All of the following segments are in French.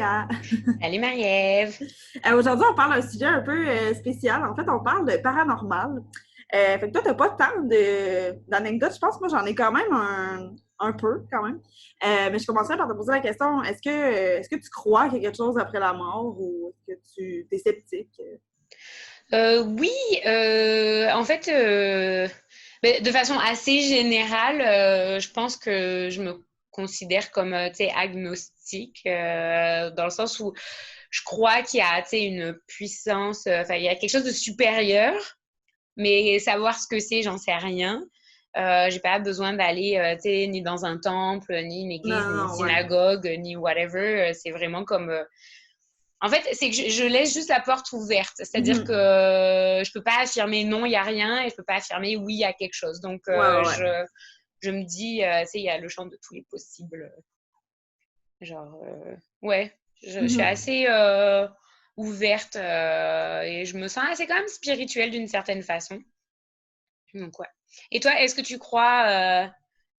Julia. Salut Marie-Ève. Aujourd'hui, on parle d'un sujet un peu spécial. En fait, on parle de paranormal. Fait que toi, t'as pas tant d'anecdotes. Je pense que moi, j'en ai quand même un peu, quand même. Mais je commencerai par te poser la question, est-ce que tu crois qu'il y a quelque chose après la mort ou est-ce que tu es sceptique? Oui, en fait, de façon assez générale, je pense que je me considère comme, tu sais, agnostique, dans le sens où je crois qu'il y a, tu sais, une puissance, enfin, il y a quelque chose de supérieur, mais savoir ce que c'est, j'en sais rien. J'ai pas besoin d'aller, tu sais, ni dans un temple, ni une Non, église, ni une non, ouais. synagogue, ni whatever. C'est vraiment comme, en fait, c'est que je laisse juste la porte ouverte. C'est-à-dire que Mhm. je peux pas affirmer non, il y a rien, et je peux pas affirmer oui, il y a quelque chose. Donc, Ouais, ouais, ouais. je me dis, tu sais, il y a le champ de tous les possibles. Genre, ouais, je suis Mhm. assez ouverte et je me sens assez quand même spirituelle d'une certaine façon. Donc, ouais. Et toi, est-ce que tu crois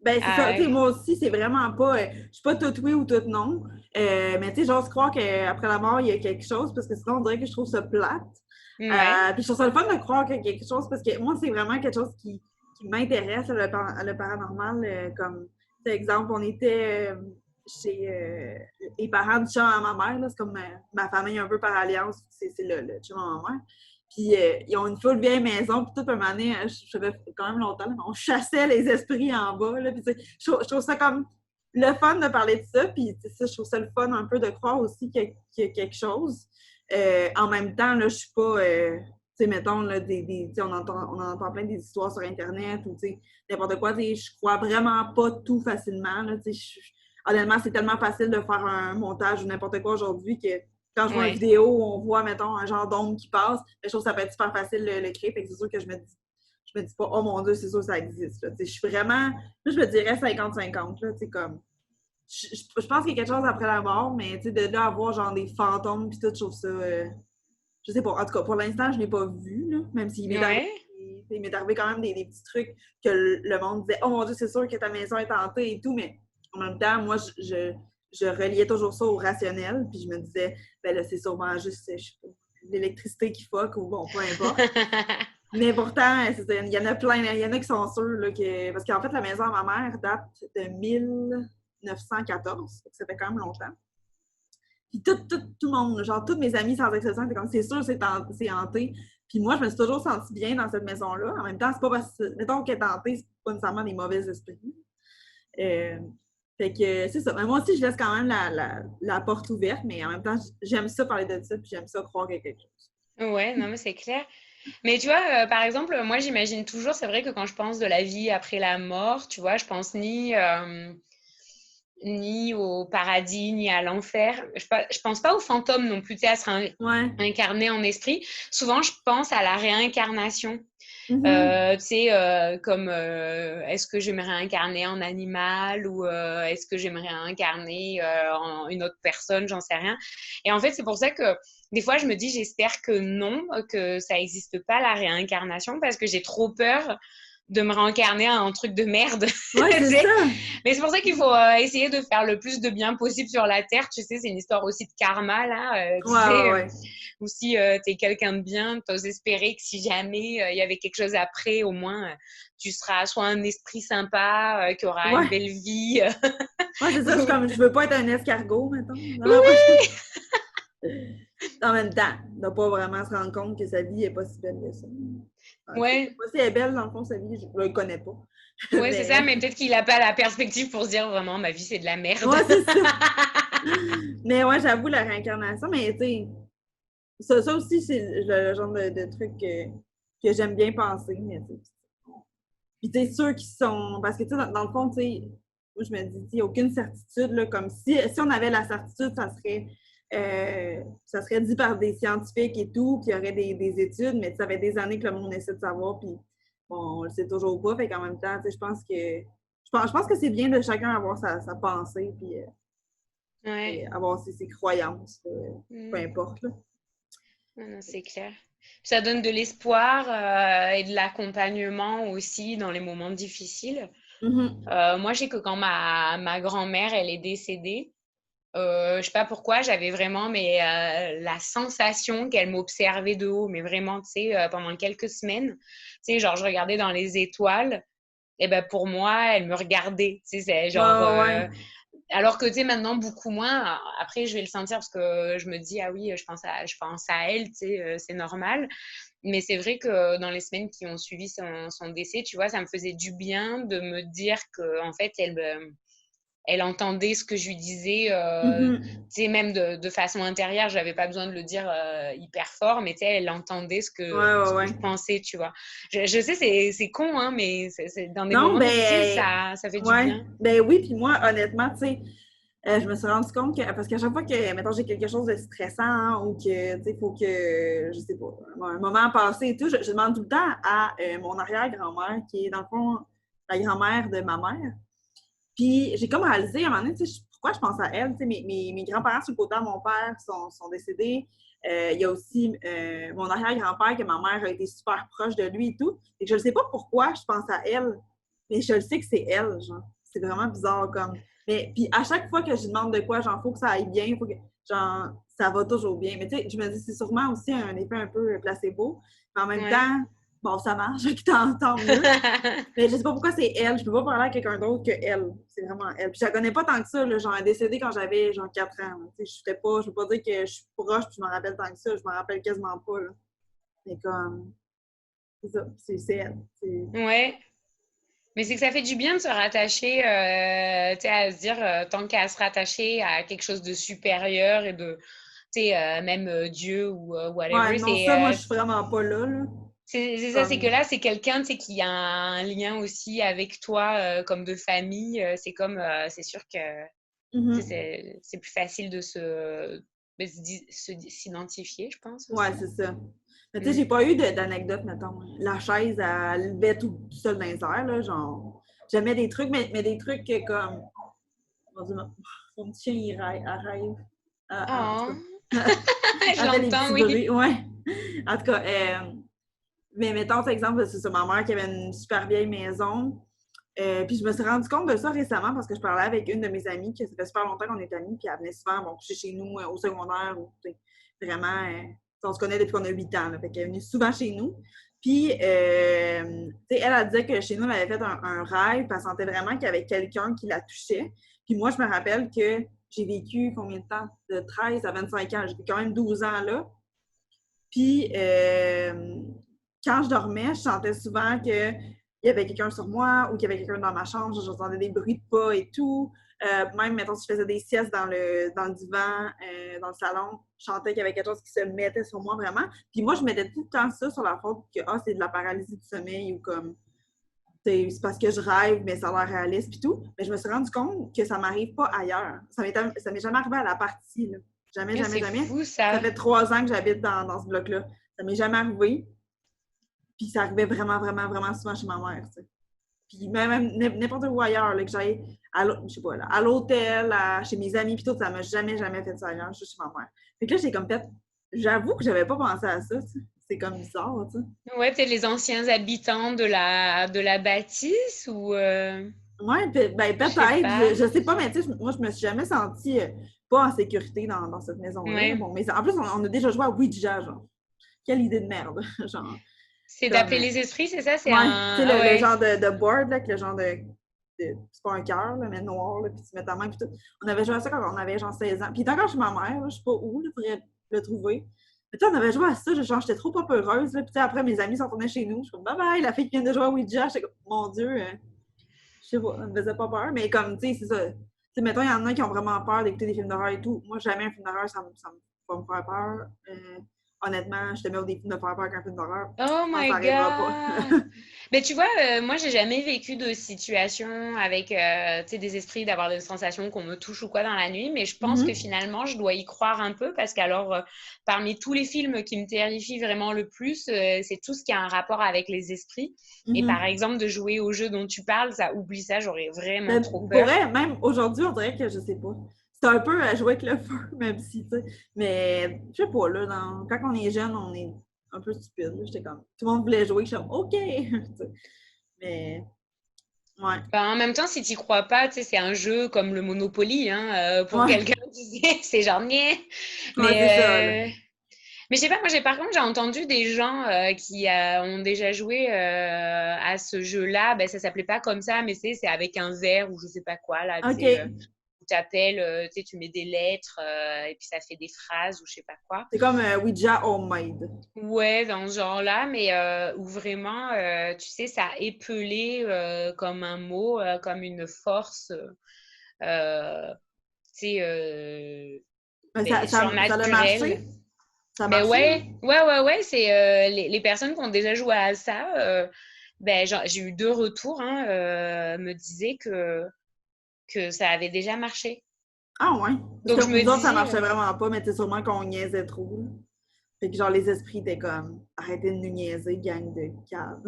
Ben, c'est ça. à... Tu sais, moi aussi, c'est vraiment pas. Je suis pas toute oui ou toute non. Mais tu sais, j'ose croire qu'après la mort, il y a quelque chose, parce que sinon, on dirait que je trouve ça plate. Ouais, Puis je trouve ça le fun de croire qu'il y a quelque chose, parce que moi, c'est vraiment quelque chose qui m'intéresse, le paranormal. Comme, par exemple, on était chez les parents du chum à ma mère, là. C'est comme ma famille un peu par alliance, c'est le chum à ma mère. Puis ils ont une full vieille maison, puis toute une année, je savais quand même longtemps, là, mais on chassait les esprits en bas. Là, puis, je trouve ça comme le fun de parler de ça, puis ça, je trouve ça le fun un peu de croire aussi qu'il y a quelque chose. En même temps, là, je suis pas. Tu sais, mettons, là, on en entend plein des histoires sur Internet ou n'importe quoi. Je crois vraiment pas tout facilement. Là, honnêtement, c'est tellement facile de faire un montage ou n'importe quoi aujourd'hui que quand je vois une ouais. vidéo où on voit, mettons, un genre d'ombre qui passe, je trouve que ça peut être super facile de le créer. Fait que c'est sûr que je me dis pas, oh mon Dieu, c'est sûr que ça existe. Là. Je suis vraiment, là, je me dirais 50-50. Là, comme, je pense qu'il y a quelque chose après la mort, mais de là avoir genre des fantômes puis tout, je trouve ça. Je sais pas. En tout cas, pour l'instant, je l'ai pas vu, là, même s'il m'est arrivé. Ouais. Il m'est arrivé quand même des petits trucs que le monde disait, oh mon Dieu, c'est sûr que ta maison est hantée et tout, mais en même temps, moi, je reliais toujours ça au rationnel, puis je me disais, ben là, c'est sûrement juste, je sais pas, l'électricité qui fuck ou bon, peu importe. Mais pourtant, il y en a plein, il y en a qui sont sûrs, là, parce qu'en fait, la maison à ma mère date de 1914, ça fait quand même longtemps. Puis tout le monde, genre, tous mes amis sans exception, étaient comme, c'est sûr, c'est hanté. Puis moi, je me suis toujours sentie bien dans cette maison-là. En même temps, c'est pas parce que, mettons qu'elle est hantée, c'est pas nécessairement des mauvais esprits. Euh, fait que c'est ça. Mais moi aussi, je laisse quand même la porte ouverte, mais en même temps, j'aime ça parler de ça, puis j'aime ça croire qu'il y a quelque chose. Ouais, non, mais c'est clair. Mais tu vois, par exemple, moi j'imagine toujours, c'est vrai que quand je pense de la vie après la mort, tu vois, je pense ni au paradis, ni à l'enfer. Je pense pas aux fantômes non plus, tu sais, à se Ouais. incarner en esprit. Souvent, je pense à la réincarnation. Mhm. Tu sais, comme est-ce que je me réincarner en animal ou est-ce que je me réincarner en une autre personne, j'en sais rien. Et en fait, c'est pour ça que des fois, je me dis, j'espère que non, que ça n'existe pas la réincarnation parce que j'ai trop peur de me réincarner en un truc de merde. Ouais, Tu c'est sais. ça. Mais c'est pour ça qu'il faut essayer de faire le plus de bien possible sur la Terre. Tu sais, c'est une histoire aussi de karma, là. Ouais, Tu sais, ouais, ouais. ou si tu es quelqu'un de bien, tu oses espérer que si jamais il y avait quelque chose après, au moins, tu seras soit un esprit sympa, qui aura une Ouais, belle vie. ouais, c'est ça. Je veux pas être un escargot, mettons. Non, non, Oui, en même temps, de pas vraiment se rendre compte que sa vie est pas si belle que ça. En tout cas, je sais ouais, pas si elle est belle, dans le fond, sa vie, je ne le connais pas. ouais, c'est ça, Mais, mais peut-être qu'il n'a pas la perspective pour se dire vraiment ma vie c'est de la merde. ouais, c'est ça. Mais ouais, j'avoue, la réincarnation, mais tu sais, ça aussi, c'est le genre de truc que j'aime bien penser. Mais, puis, tu sais, ceux qui sont. Parce que, tu sais, dans le fond, tu sais, moi, je me dis, il n'y a aucune certitude, là, comme si on avait la certitude, ça serait dit par des scientifiques et tout, qu'il y aurait des études, mais ça fait des années que le monde essaie de savoir, puis bon, on le sait toujours pas. Fait qu'en même temps, tu sais, je pense que c'est bien de chacun avoir sa pensée, puis Ouais. et avoir ses croyances, peu Mm. importe, là. Non, non, c'est clair. Ça donne de l'espoir et de l'accompagnement aussi dans les moments difficiles. Mhm. Moi, je sais que quand ma grand-mère, elle est décédée, Je sais pas pourquoi, j'avais vraiment la sensation qu'elle m'observait de haut, mais vraiment, tu sais, pendant quelques semaines. Tu sais, genre, je regardais dans les étoiles, et ben pour moi, elle me regardait. Tu sais, c'est genre. Ouais. Alors que, tu sais, maintenant, beaucoup moins. Après, je vais le sentir parce que je me dis, ah oui, je pense à elle, tu sais, c'est normal. Mais c'est vrai que dans les semaines qui ont suivi son décès, tu vois, ça me faisait du bien de me dire que, en fait, elle entendait ce que je lui disais, Mhm. tu sais, même de façon intérieure, j'avais pas besoin de le dire hyper fort, mais tu sais, elle entendait ce que Ouais. je pensais, tu vois. Je sais, c'est con, hein, mais dans des Non, moments difficiles, ben, ça fait du ouais. bien. Ben oui, puis moi, honnêtement, tu sais, je me suis rendu compte que, parce qu'à chaque fois que, mettons, j'ai quelque chose de stressant hein, ou que, tu sais, il faut que, je sais pas, un moment passé et tout, je demande tout le temps à mon arrière-grand-mère, qui est dans le fond la grand-mère de ma mère. Puis j'ai comme réalisé à un moment donné, tu sais, pourquoi je pense à elle. Tu sais, mes grands-parents sur le côté de mon père sont décédés. Il y a aussi mon arrière-grand-père que ma mère a été super proche de lui et tout. Et je ne sais pas pourquoi je pense à elle, mais je le sais que c'est elle, genre. C'est vraiment bizarre comme. Mais puis à chaque fois que je demande de quoi, genre, faut que ça aille bien, faut que, genre, ça va toujours bien. Mais tu sais, je me dis, c'est sûrement aussi un effet un peu placebo. Mais en même Ouais. temps, bon, ça marche, tant mieux. Mais je sais pas pourquoi c'est elle. Je peux pas parler à quelqu'un d'autre que elle. C'est vraiment elle. Puis je la connais pas tant que ça. Là. Genre, elle est décédée quand j'avais genre 4 ans. Tu sais, je peux pas dire que je suis proche puis je me rappelle tant que ça. Je me rappelle quasiment pas. Là. Mais comme, c'est ça. C'est elle. Ouais. Mais c'est que ça fait du bien de se rattacher, tu sais, à se dire, tant qu'à se rattacher à quelque chose de supérieur et de, tu sais, même Dieu ou Ouais, whatever, non, ça, moi, je suis vraiment pas là. Là. c'est ça, c'est que Comme, là, c'est quelqu'un, tu sais, qui a un lien aussi avec toi, comme de famille. C'est comme, c'est sûr que, tu sais, mhm. c'est plus facile de s'identifier, je pense Ouais, aussi. c'est ça. Mais tu sais, Mm. j'ai pas eu d'anecdote, mettons. La chaise, elle levait tout seul dans les airs, là. Genre, j'aimais des trucs, mais des trucs que comme. Mon petit chien, il rêve. Elle rêve. En tout Oh, cas. je Elle fait des l'entends, petits oui. bruits. Ouais. En tout cas, mais mettons, par exemple, c'est ça, ma mère qui avait une super vieille maison. Puis je me suis rendu compte de ça récemment parce que je parlais avec une de mes amies, que ça fait super longtemps qu'on est amies, puis elle venait souvent bon, coucher chez nous au secondaire. Vraiment, on se connaît depuis qu'on a 8 ans. Là, fait qu'elle est venue souvent chez nous. Puis, elle disait que chez nous, elle avait fait un rêve, puis elle sentait vraiment qu'il y avait quelqu'un qui la touchait. Puis moi, je me rappelle que j'ai vécu combien de temps? De 13 à 25 ans. J'ai vécu quand même 12 ans là. Puis, quand je dormais, je sentais souvent qu'il y avait quelqu'un sur moi ou qu'il y avait quelqu'un dans ma chambre. J'entendais des bruits de pas et tout. Même, mettons, si je faisais des siestes dans le divan, dans le salon, je sentais qu'il y avait quelque chose qui se mettait sur moi vraiment. Puis moi, je mettais tout le temps ça sur la faute que c'est de la paralysie du sommeil ou comme c'est parce que je rêve, mais ça a l'air réaliste puis tout. Mais je me suis rendu compte que ça m'arrive pas ailleurs. Ça m'est jamais arrivé à la partie. Là. Jamais, Mais jamais, c'est jamais. fou, Ça ça. fait 3 ans que j'habite dans ce bloc-là. Ça m'est jamais arrivé. Puis ça arrivait vraiment, vraiment, vraiment souvent chez ma mère. Tu sais. Puis même n'importe où ailleurs, là, que j'aille je sais pas, là, à l'hôtel, chez mes amis, puis tout, ça m'a jamais, jamais fait ça ailleurs, juste chez ma mère. Fait que là, j'ai comme fait. J'avoue que j'avais pas pensé à ça. Tu sais. C'est comme bizarre, tu sais. Ouais, peut-être les anciens habitants de la bâtisse ou Ouais, ben je sais peut-être, pas. je sais pas, mais tu sais, moi, je me suis jamais sentie pas en sécurité dans cette maison-là. Ouais. Bon, mais en plus, on a déjà joué à Ouija, genre. Quelle idée de merde, genre. C'est Comme, d'appeler les esprits, c'est ça? C'est ouais, tu un. sais, Ah le ouais. genre de board, là, avec le genre c'est pas un cœur, là, mais noir, là, puis tu mets ta main, puis tout. On avait joué à ça quand on avait genre 16 ans. Puis il est encore chez ma mère, là, je sais pas où, là, faudrait le trouver. Mais tu sais, on avait joué à ça, genre, j'étais trop pas peureuse, là. Puis tu sais, après, mes amis sont retournés chez nous. Je suis comme, bye bye, la fille qui vient de jouer à Ouija. J'étais comme, mon Dieu, je sais pas, ça me faisait pas peur. Mais comme, tu sais, c'est ça. Tu sais, mettons, il y en a qui ont vraiment peur d'écouter des films d'horreur et tout. Moi, jamais un film d'horreur, ça me va me faire peur. Honnêtement, je te mets au défi de me faire peur qu'un film d'horreur. Oh Je pense que my ça arrivera pas. God! Mais tu vois, moi, j'ai jamais vécu de situation avec, tu sais, des esprits, d'avoir des sensations qu'on me touche ou quoi dans la nuit, mais je pense que Mhm. finalement, je dois y croire un peu parce qu'alors, parmi tous les films qui me terrifient vraiment le plus, c'est tout ce qui a un rapport avec les esprits. Et par Mhm. exemple, de jouer au jeu dont tu parles, ça oublie ça, j'aurais vraiment Ben, trop pour peur. vrai, même aujourd'hui, on dirait que je sais pas. C'est un peu à jouer avec le feu, même si, tu sais. Mais, je sais pas, là, quand on est jeune, on est un peu stupide. J'étais comme, tout le monde voulait jouer, je suis comme, OK! Tu sais. Mais, Ouais. En même temps, si tu crois pas, tu sais, c'est un jeu comme le Monopoly, hein, pour Ouais. quelqu'un, tu sais, c'est genre, niais. Ouais, c'est ça, là. Mais je sais pas, moi, par contre, j'ai entendu des gens qui ont déjà joué à ce jeu-là. Ben, ça s'appelait pas comme ça, mais c'est avec un verre ou je sais pas quoi, là, tu sais, OK. où t'appelles, tu sais, tu mets des lettres et puis ça fait des phrases ou je sais pas quoi. C'est comme Ouija Homemade. Ouais, dans ce genre-là, mais où vraiment, tu sais, ça épelé comme un mot, comme une force, euh, tu sais, Mais ça a surnaturelle. marché? Ça a Ben marché, là? ouais, c'est les personnes qui ont déjà joué à ça, ben, j'ai eu deux retours, hein, me disaient que ça avait déjà marché. Ah ouais. Parce Donc que je me nous autres, ça disais, marchait vraiment pas, mais c'est sûrement qu'on niaisait trop, là. Fait que genre, les esprits étaient comme, arrêtez de nous niaiser, gang de caves.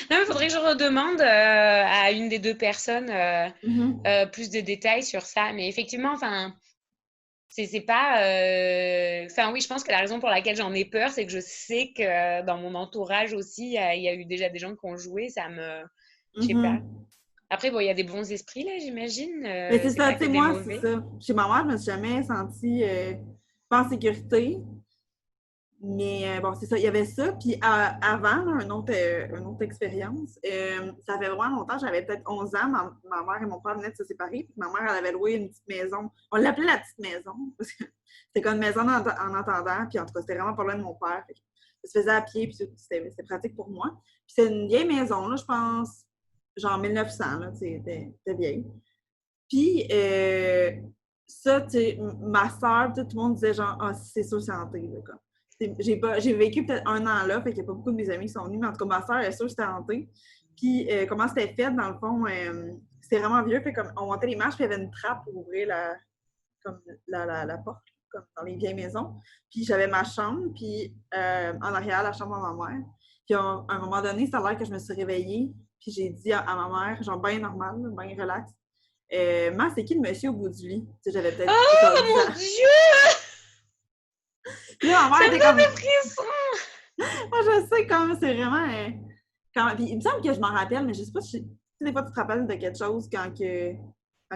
non, il faudrait que je redemande à une des deux personnes Mhm. plus de détails sur ça. Mais effectivement, enfin, c'est pas. Enfin, oui, je pense que la raison pour laquelle j'en ai peur, c'est que je sais que dans mon entourage aussi, il y a eu déjà des gens qui ont joué. Ça me. Je sais pas. Mhm. Après, bon, il y a des bons esprits là, j'imagine. Mais c'est C'est ça, pas tu que sais, des moi, c'est mauvais. ça. Chez ma mère, je me suis jamais sentie pas en sécurité. Mais bon, c'est ça, il y avait ça. Puis avant, là, une autre expérience, ça fait vraiment longtemps, j'avais peut-être 11 ans, ma mère et mon père venaient de se séparer. Puis ma mère, elle avait loué une petite maison. On l'appelait la petite maison, parce que c'était comme une maison en attendant. Puis en tout cas, c'était vraiment pas loin de mon père. Fait que ça se faisait à pied, puis c'était pratique pour moi. Puis c'est une vieille maison, là, je pense, genre 1900, là, c'était vieille. Puis ça, tu sais, ma soeur, tout le monde disait genre, ah, c'est sûr, c'est hanté, là, comme. J'ai vécu peut-être un an là, fait qu'il n'y a pas beaucoup de mes amis qui sont venus, mais en tout cas, ma soeur, elle est sûre que c'était hanté. Puis, comment c'était fait, dans le fond, c'était vraiment vieux, fait comme, on montait les marches, puis il y avait une trappe pour ouvrir comme la porte, comme dans les vieilles maisons. Puis, j'avais ma chambre, puis en arrière, la chambre à ma mère. Puis, à un moment donné, ça a l'air que je me suis réveillée, puis j'ai dit à ma mère, genre, bien normal, bien relax, Ma, c'est qui le monsieur au bout du lit? Tu sais, j'avais peut-être genre Oh 10 mon ans. Dieu! Puis là, ma Ça mère me était donne comme, des frissons! moi, je sais comme c'est vraiment. Puis, il me semble que je m'en rappelle, mais je sais pas si. Tu sais, des fois, tu te rappelles de quelque chose quand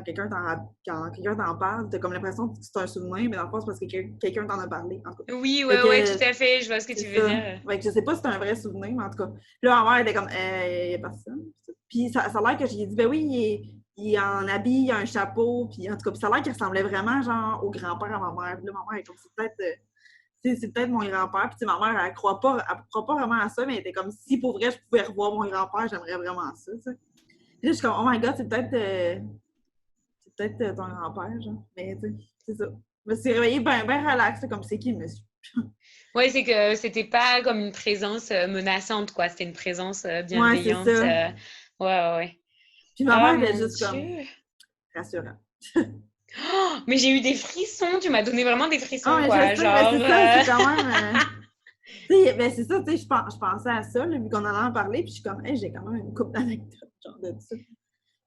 quelqu'un t'en parle, t'as comme l'impression que c'est un souvenir, mais dans le fond, c'est parce que quelqu'un t'en a parlé, en tout cas. Oui, Fait ouais, que tout à fait. Je vois ce que c'est tu veux ça. dire. Fait que je sais pas si c'est un vrai souvenir, mais en tout cas. Puis là, ma mère était comme, il y a personne. Puis ça a l'air que j'ai dit, ben oui, il est en habit, il a un chapeau, puis en tout cas, puis ça a l'air qu'il ressemblait vraiment, genre, au grand-père à ma mère. Puis là, ma mère est comme, c'est peut-être mon grand-père. Puis ma mère, elle croit pas vraiment à ça, mais elle était comme, si pour vrai, je pouvais revoir mon grand-père, j'aimerais vraiment ça, tu sais. Puis là, je suis comme, oh my god, c'est peut-être ton grand-père, genre. Mais, tu sais, c'est ça. Je me suis réveillée bien ben relax, comme, c'est qui, monsieur? Ouais, c'est que c'était pas comme une présence menaçante, quoi. C'était une présence Ouais, c'est bienveillante. ça. Ouais, ouais, ouais. Puis ma Oh mère était mon juste comme Dieu! rassurante. Oh, mais j'ai eu des frissons. Tu m'as donné vraiment des Ah, frissons, mais je quoi. sais, mais Genre. c'est ça, c'est quand même. Tu sais, ben c'est ça, tu sais, je pensais à ça, là, vu qu'on en a parlé, puis je suis comme, hey, j'ai quand même une couple d'anecdotes, genre de ça.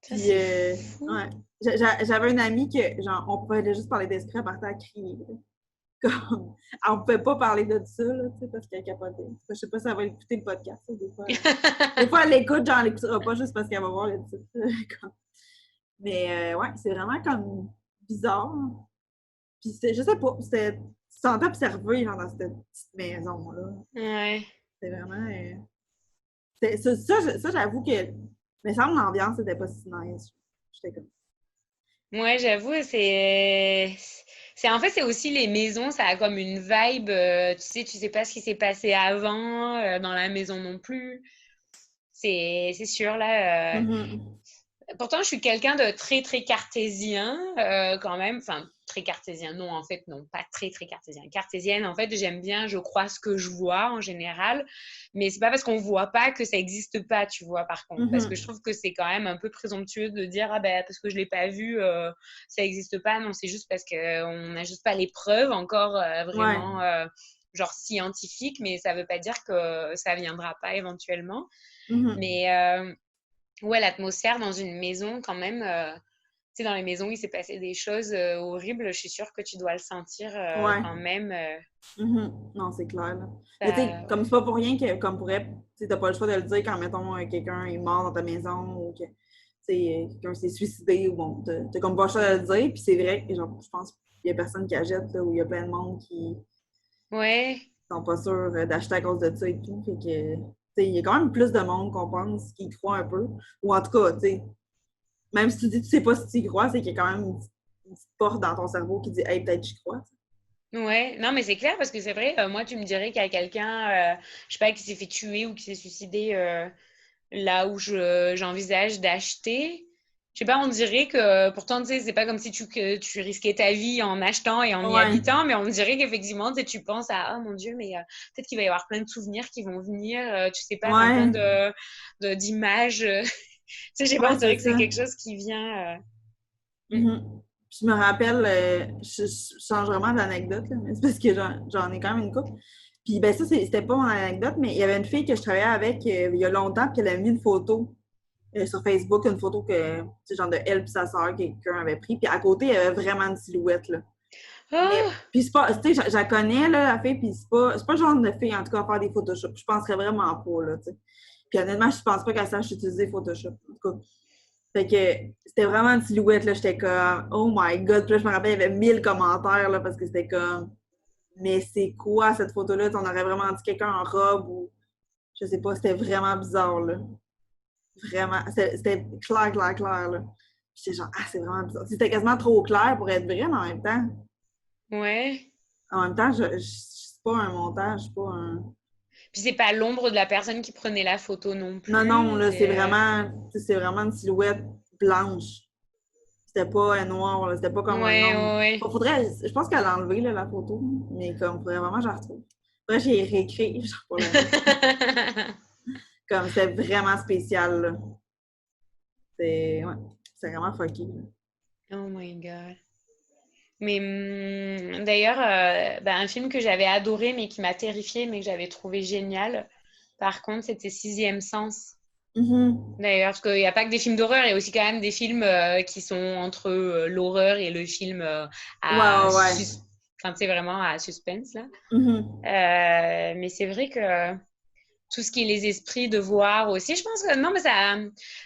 Ça, Puis, c'est fou. ouais. J'avais une amie que, genre, on pouvait juste parler d'esprit, à partir à crier, là. Comme, on pouvait pas parler de ça, là, tu sais, parce qu'elle capotait. Je sais pas si elle va écouter le podcast, là, des fois. Des fois, elle l'écoute, genre, elle l'écoutera pas juste parce qu'elle va voir le titre. Comme. Mais, ouais, c'est vraiment comme bizarre. Puis, je sais pas, tu te sentais observé, genre, dans cette petite maison-là. Ouais. C'est vraiment. Ça, j'avoue que. Mais ça me l'ambiance n'était pas si nice. J'étais comme. Ouais, j'avoue, en fait, c'est aussi les maisons, ça a comme une vibe, tu sais pas ce qui s'est passé avant, dans la maison non plus. C'est sûr, là. Mhm. Pourtant, je suis quelqu'un de très, très cartésien, quand même. Enfin, très cartésien, non, en fait, non, pas très, très cartésien. Cartésienne, en fait, j'aime bien, je crois ce que je vois en général. Mais c'est pas parce qu'on voit pas que ça existe pas, tu vois, par contre. Parce que je Mhm. trouve que c'est quand même un peu présomptueux de dire, ah ben, parce que je l'ai pas vu, ça existe pas. Non, c'est juste parce qu'on n'a juste pas les preuves encore Ouais. vraiment, genre scientifiques, mais ça veut pas dire que ça viendra pas éventuellement. Mhm. Mais ouais, l'atmosphère dans une maison, quand même, sais, dans les maisons, il s'est passé des choses horribles, je suis sûre que tu dois le sentir Ouais. quand même. Non, c'est clair, là. Mais tu sais, comme Ouais. c'est pas pour rien que, comme pourrait, tu sais, t'as pas le choix de le dire quand, mettons, quelqu'un est mort dans ta maison ou que, tu sais, quelqu'un s'est suicidé ou bon, t'as comme pas le choix de le dire. Puis c'est vrai que, genre, je pense qu'il y a personne qui achète, là, où il y a plein de monde qui Ouais. sont pas sûrs d'acheter à cause de ça et tout. Fait que, tu sais, il y a quand même plus de monde qu'on pense qui y croit un peu. Ou en tout cas, tu sais, même si tu dis que tu sais pas si tu y crois, c'est qu'il y a quand même une petite porte dans ton cerveau qui dit, hey, peut-être j'y crois. Ouais, non, mais c'est clair parce que c'est vrai, moi, tu me dirais qu'il y a quelqu'un, je sais pas, qui s'est fait tuer ou qui s'est suicidé là où j'envisage d'acheter. Je sais pas, on dirait que pourtant, tu sais, c'est pas comme si que tu risquais ta vie en achetant et en y Ouais, habitant, mais on dirait qu'effectivement, tu sais, tu penses à, oh mon Dieu, mais peut-être qu'il va y avoir plein de souvenirs qui vont venir, tu sais pas, enfin, plein ouais, d'images. Tu sais, je sais pas, ouais, on c'est dirait que c'est ça. quelque chose qui vient. Mm. Je me rappelle, je change vraiment d'anecdote, là, mais c'est parce que j'en ai quand même une couple. Puis ben ça, c'était pas mon anecdote, mais il y avait une fille que je travaillais avec il y a longtemps, puis elle avait mis une photo sur Facebook, une photo que, tu sais, genre de elle et sa sœur, quelqu'un avait pris. Puis à côté, il y avait vraiment une silhouette, là. Mais, Oh! puis c'est pas, tu sais, je la connais, là, la fille, puis c'est pas le genre de fille, en tout cas, à faire des Photoshop. Je penserais vraiment pas, là, tu sais. Puis honnêtement, je pense pas qu'elle sache utiliser Photoshop. En tout cas, fait que c'était vraiment une silhouette, là. J'étais comme, oh my god. Puis là, je me rappelle, il y avait 1000 commentaires, là, parce que c'était comme, mais c'est quoi cette photo-là? On aurait vraiment dit quelqu'un en robe ou, je sais pas, c'était vraiment bizarre, là. Vraiment. C'était clair, clair, clair, là. J'étais genre, ah, c'est vraiment bizarre. C'était quasiment trop clair pour être vrai, mais Ouais. en même temps, c'est pas un montage, c'est pas un. Puis c'est pas l'ombre de la personne qui prenait la photo non Non, non, plus. là, c'est vraiment une silhouette blanche. C'était pas un noir, là. C'était pas comme un Ouais, homme. ouais, ouais. Je pense qu'elle a enlevé là, la photo, mais comme faudrait vraiment que je la retrouve. Après, j'ai réécrit genre, pour la mettre. Comme c'était vraiment spécial, là. Ouais, c'est vraiment fucké, là. Oh my God. Mais d'ailleurs, bah, un film que j'avais adoré mais qui m'a terrifiée mais que j'avais trouvé génial, par contre, c'était Sixième Sens. Mhm. D'ailleurs, parce qu'il n'y a pas que des films d'horreur, il y a aussi quand même des films qui sont entre l'horreur et le film Ouais, à ouais, ouais. enfin, tu sais, vraiment à suspense, là. Mhm. Mais c'est vrai que tout ce qui est les esprits de voir aussi. Je pense que non, mais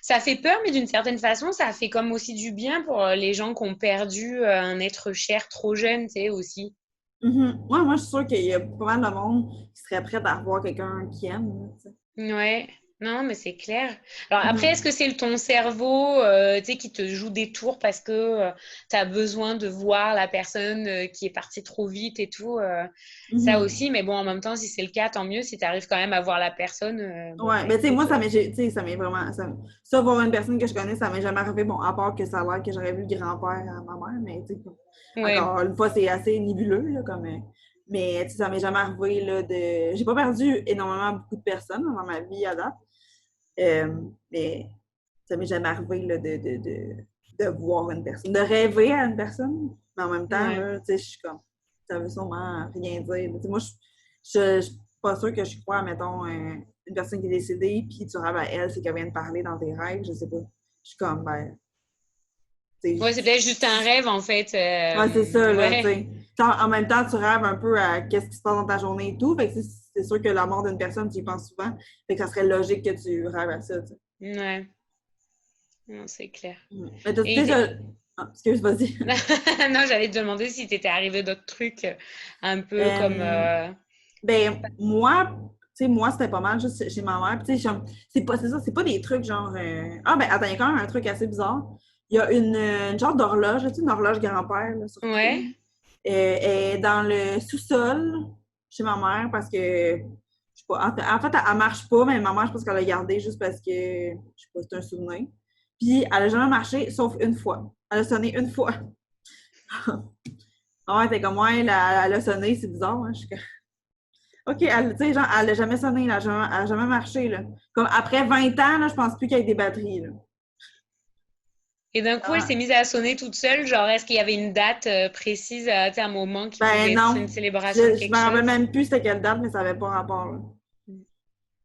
ça fait peur, mais d'une certaine façon, ça fait comme aussi du bien pour les gens qui ont perdu un être cher trop jeune, tu sais, aussi. Mhm. Ouais, moi, je suis sûre qu'il y a pas mal de monde qui serait prêt à revoir quelqu'un qui aime, là, tu sais. Ouais, non, mais c'est clair. Alors après, est-ce que Mhm. c'est ton cerveau, tu sais, qui te joue des tours parce que tu as besoin de voir la personne qui est partie trop vite et tout, ça Mhm. aussi. Mais bon, en même temps, si c'est le cas, tant mieux. Si tu arrives quand même à voir la personne, bon, Ouais, bah mais tu sais, écoute. moi, tu sais, ça m'est vraiment. Ça, voir une personne que je connais, ça m'est jamais arrivé. Bon, à part que ça a l'air que j'aurais vu le grand-père à ma mère, mais tu sais, Ouais. encore une fois, c'est assez nébuleux, là, comme. Mais tu sais, ça m'est jamais arrivé, là, de. J'ai pas perdu énormément beaucoup de personnes dans ma vie à date. Mais ça m'est jamais arrivé, là, de voir une personne, de rêver à une personne. Mais en même temps, Ouais. là, tu sais, je suis comme. Ça veut sûrement rien dire. Tu sais, moi, je suis pas sûre que je crois, mettons, une personne qui est décédée, puis tu rêves à elle, c'est qu'elle vient de parler dans tes rêves, je sais pas. Je suis comme, ben, tu Ouais, c'est peut-être juste un sais, rêve, en fait. ouais, c'est ça, là, tu Ouais. sais. En même temps, tu rêves un peu à qu'est-ce qui se passe dans ta journée et tout, fait que c'est sûr que la mort d'une personne, tu y penses souvent, fait que ça serait logique que tu rêves à ça, tu sais. Ouais. Non, c'est clair. Mais t'as Et déjà. Ah, excuse, vas-y. non, j'allais te demander si t'étais arrivé d'autres trucs un peu comme. Euh, ben, moi, tu sais, moi, c'était pas mal juste chez ma mère. Puis, tu sais, c'est ça, c'est pas des trucs genre. Ah, ben, attends, il y a quand même un truc assez bizarre. Il y a une genre d'horloge, tu sais, une horloge grand-père, là, sur pied. Ouais. Elle est dans le sous-sol chez ma mère parce que, je sais pas, en fait, elle marche pas, mais ma mère, je pense qu'elle l'a gardée juste parce que, je sais pas, c'est un souvenir. Puis, elle a jamais marché, sauf une fois. Elle a sonné une fois. Ah ouais, t'es comme, ouais, elle a sonné, c'est bizarre, hein. Je suis OK, tu sais, genre, elle a jamais sonné, elle a jamais marché, là. Comme après 20 ans, là, je pense plus qu'il y ait des batteries, là. Et d'un coup, elle Ah, s'est mise à sonner toute seule. Genre, est-ce qu'il y avait une date précise, tu sais, un moment qui ben pouvait être une non. célébration de Je me quelque rappelle chose? même plus c'était quelle date, mais ça avait pas rapport, là.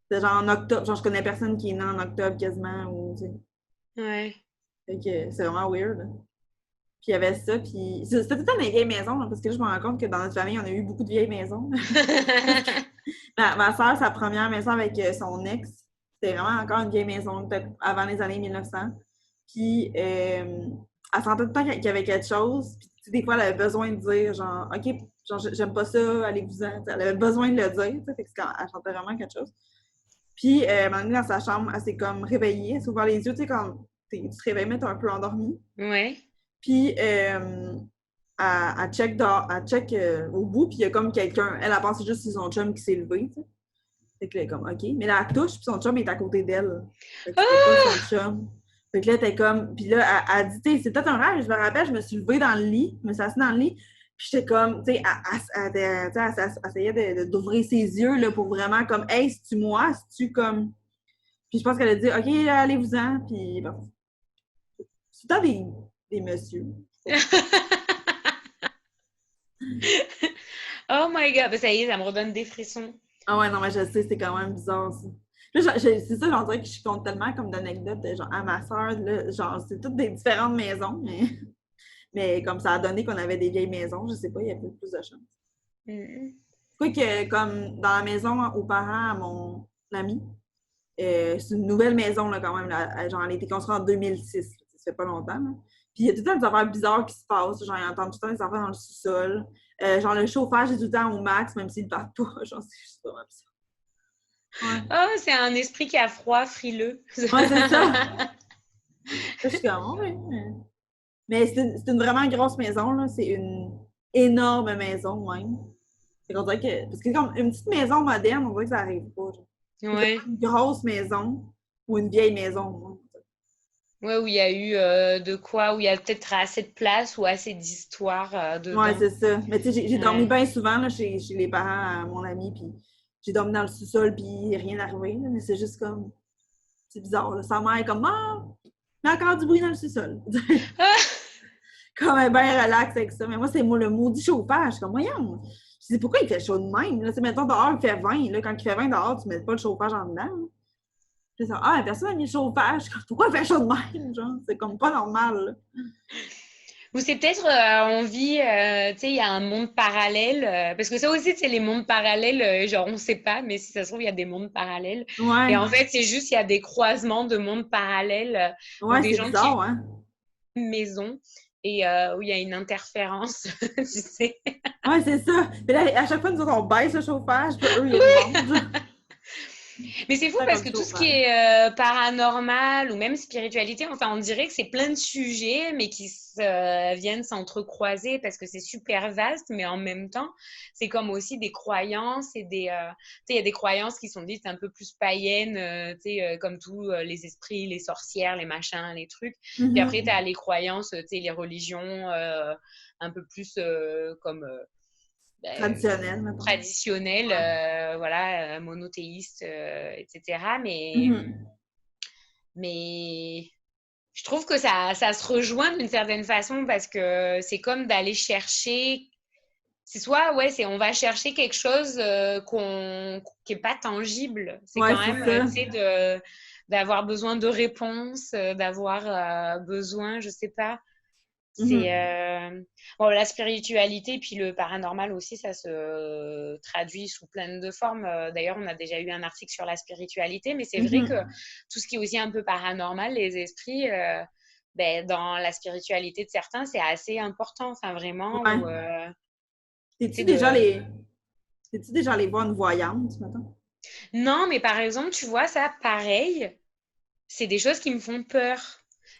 C'était genre en octobre. Genre, je connais personne qui est né en octobre quasiment, ou, tu sais. Ouais. Fait que c'est vraiment weird, là. Puis il y avait ça, puis c'était tout le temps dans les vieilles maisons, là, parce que là, je me rends compte que dans notre famille, on a eu beaucoup de vieilles maisons. Ma soeur, sa première maison avec son ex, c'était vraiment encore une vieille maison, peut-être avant les années 1900. Puis elle sentait tout le temps qu'il y avait quelque chose. Puis tu sais, des fois, elle avait besoin de dire, genre, OK, genre, j'aime pas ça, allez-vous-en. Elle avait besoin de le dire, tu sais, fait que elle sentait vraiment quelque chose. Puis, à un moment donné, dans sa chambre, elle s'est comme réveillée, elle s'est ouvert les yeux, tu sais, quand tu te réveilles, mais t'es un peu endormi. Ouais. Puis, elle check, elle check au bout, puis il y a comme quelqu'un. Elle a pensé juste que c'est son chum qui s'est levé, tu sais. Fait que là, elle est comme, OK. Mais là, elle touche, puis son chum est à côté d'elle. Fait que c'était pas son chum. Fait que là, t'es comme. Puis là, elle dit, tu sais, c'est peut-être un rêve. Je me rappelle, je me suis levée dans le lit, je me suis assise dans le lit, puis j'étais comme, tu sais, elle essayait d'ouvrir ses yeux, là, pour vraiment, comme, hey, c'est-tu moi? C'est-tu comme. Puis je pense qu'elle a dit, OK, allez-vous-en. Puis bon, c'est tout le temps des messieurs. Oh my God! Ben, ça y est, ça me redonne des frissons. Ah ouais, non, mais je sais, c'est quand même bizarre, ça. Là, c'est ça, j'en dirais que je compte tellement comme d'anecdotes, genre, à ma soeur, là, genre, c'est toutes des différentes maisons, mais comme ça a donné qu'on avait des vieilles maisons, je sais pas, il y a plus de chance. Mm. Quoi que, comme dans la maison aux parents à mon ami, c'est une nouvelle maison, là, quand même, là, genre, elle a été construite en 2006, ça fait pas longtemps, là. Puis il y a tout le temps des affaires bizarres qui se passent, genre, ils entendent tout le temps des affaires dans le sous-sol. Genre, le chauffage est tout le temps au max, même s'il ne part pas, genre, c'est juste vraiment bizarre. Ouais. Oh, c'est un esprit qui a froid, frileux. Ouais, c'est ça. Je suis comme, ouais. Mais c'est une vraiment grosse maison, là. C'est une énorme maison, même. Fait qu'on dirait que. Parce que comme une petite maison moderne, on dirait que ça arrive pas. Genre. C'est Ouais. une grosse maison ou une vieille maison, moi. Ouais, où il y a eu de quoi, où il y a peut-être assez de place ou assez d'histoire Ouais, dedans. c'est ça. Mais tu sais, j'ai dormi Ouais. bien souvent là, chez les parents à mon ami, puis j'ai dormi dans le sous-sol, puis rien arrivé. Là, mais c'est juste comme. C'est bizarre, là. Sa mère est comme, ah, mais encore du bruit dans le sous-sol. Comme un bien relax avec ça. Mais moi, c'est moi le maudit chauffage. Comme, voyons. Je dis, pourquoi il fait chaud de même? Là, mettons, dehors, il fait 20. Là, quand il fait 20 dehors, tu mets pas le chauffage en dedans. Là. Puis ça, ah, personne n'a mis le chauffage. Pourquoi il fait chaud de même? Genre, c'est comme pas normal. Là. Ou c'est peut-être, on vit, tu sais, il y a un monde parallèle, parce que ça aussi, c'est les mondes parallèles, genre, on sait pas, mais si ça se trouve, il y a des mondes parallèles. Et Ouais, en fait, c'est juste, il y a des croisements de mondes parallèles où ouais, des c'est gens qui vivent bizarre, hein? dans une maison et où il y a une interférence, tu sais. Ouais, c'est ça. Mais là, à chaque fois, nous autres, on baisse le chauffage, puis eux, ils le montent. Genre. Mais c'est fou Pas parce comme que le tout ce qui chauffage. est paranormal ou même spiritualité, enfin, on dirait que c'est plein de sujets, mais qui viennent s'entrecroiser parce que c'est super vaste, mais en même temps, c'est comme aussi des croyances et des, tu sais, il y a des croyances qui sont dites un peu plus païennes, tu sais, comme tous les esprits, les sorcières, les machins, les trucs. Puis après, tu Mhm. as les croyances, tu sais, les religions un peu plus comme ben, Traditionnel, mettons. traditionnelles, Ouais. voilà, monothéistes, etc. Mhm. Mais je trouve que ça se rejoint d'une certaine façon parce que c'est comme d'aller chercher. C'est soit, ouais, c'est on va chercher quelque chose qui est pas tangible. C'est Ouais, quand c'est même, ça. tu sais, d'avoir besoin de réponses, d'avoir besoin, je sais pas. C'est Mhm. bon, la spiritualité puis le paranormal aussi, ça se traduit sous plein de formes. D'ailleurs, on a déjà eu un article sur la spiritualité, mais c'est vrai que Mhm. tout ce qui est aussi un peu paranormal, les esprits, ben, dans la spiritualité de certains, c'est assez important. Enfin, vraiment, Ouais. ou T'es-tu c'est déjà de. les... T'es-tu déjà allé voir une voyante, mettons? Non, mais par exemple, tu vois, ça, pareil, c'est des choses qui me font peur.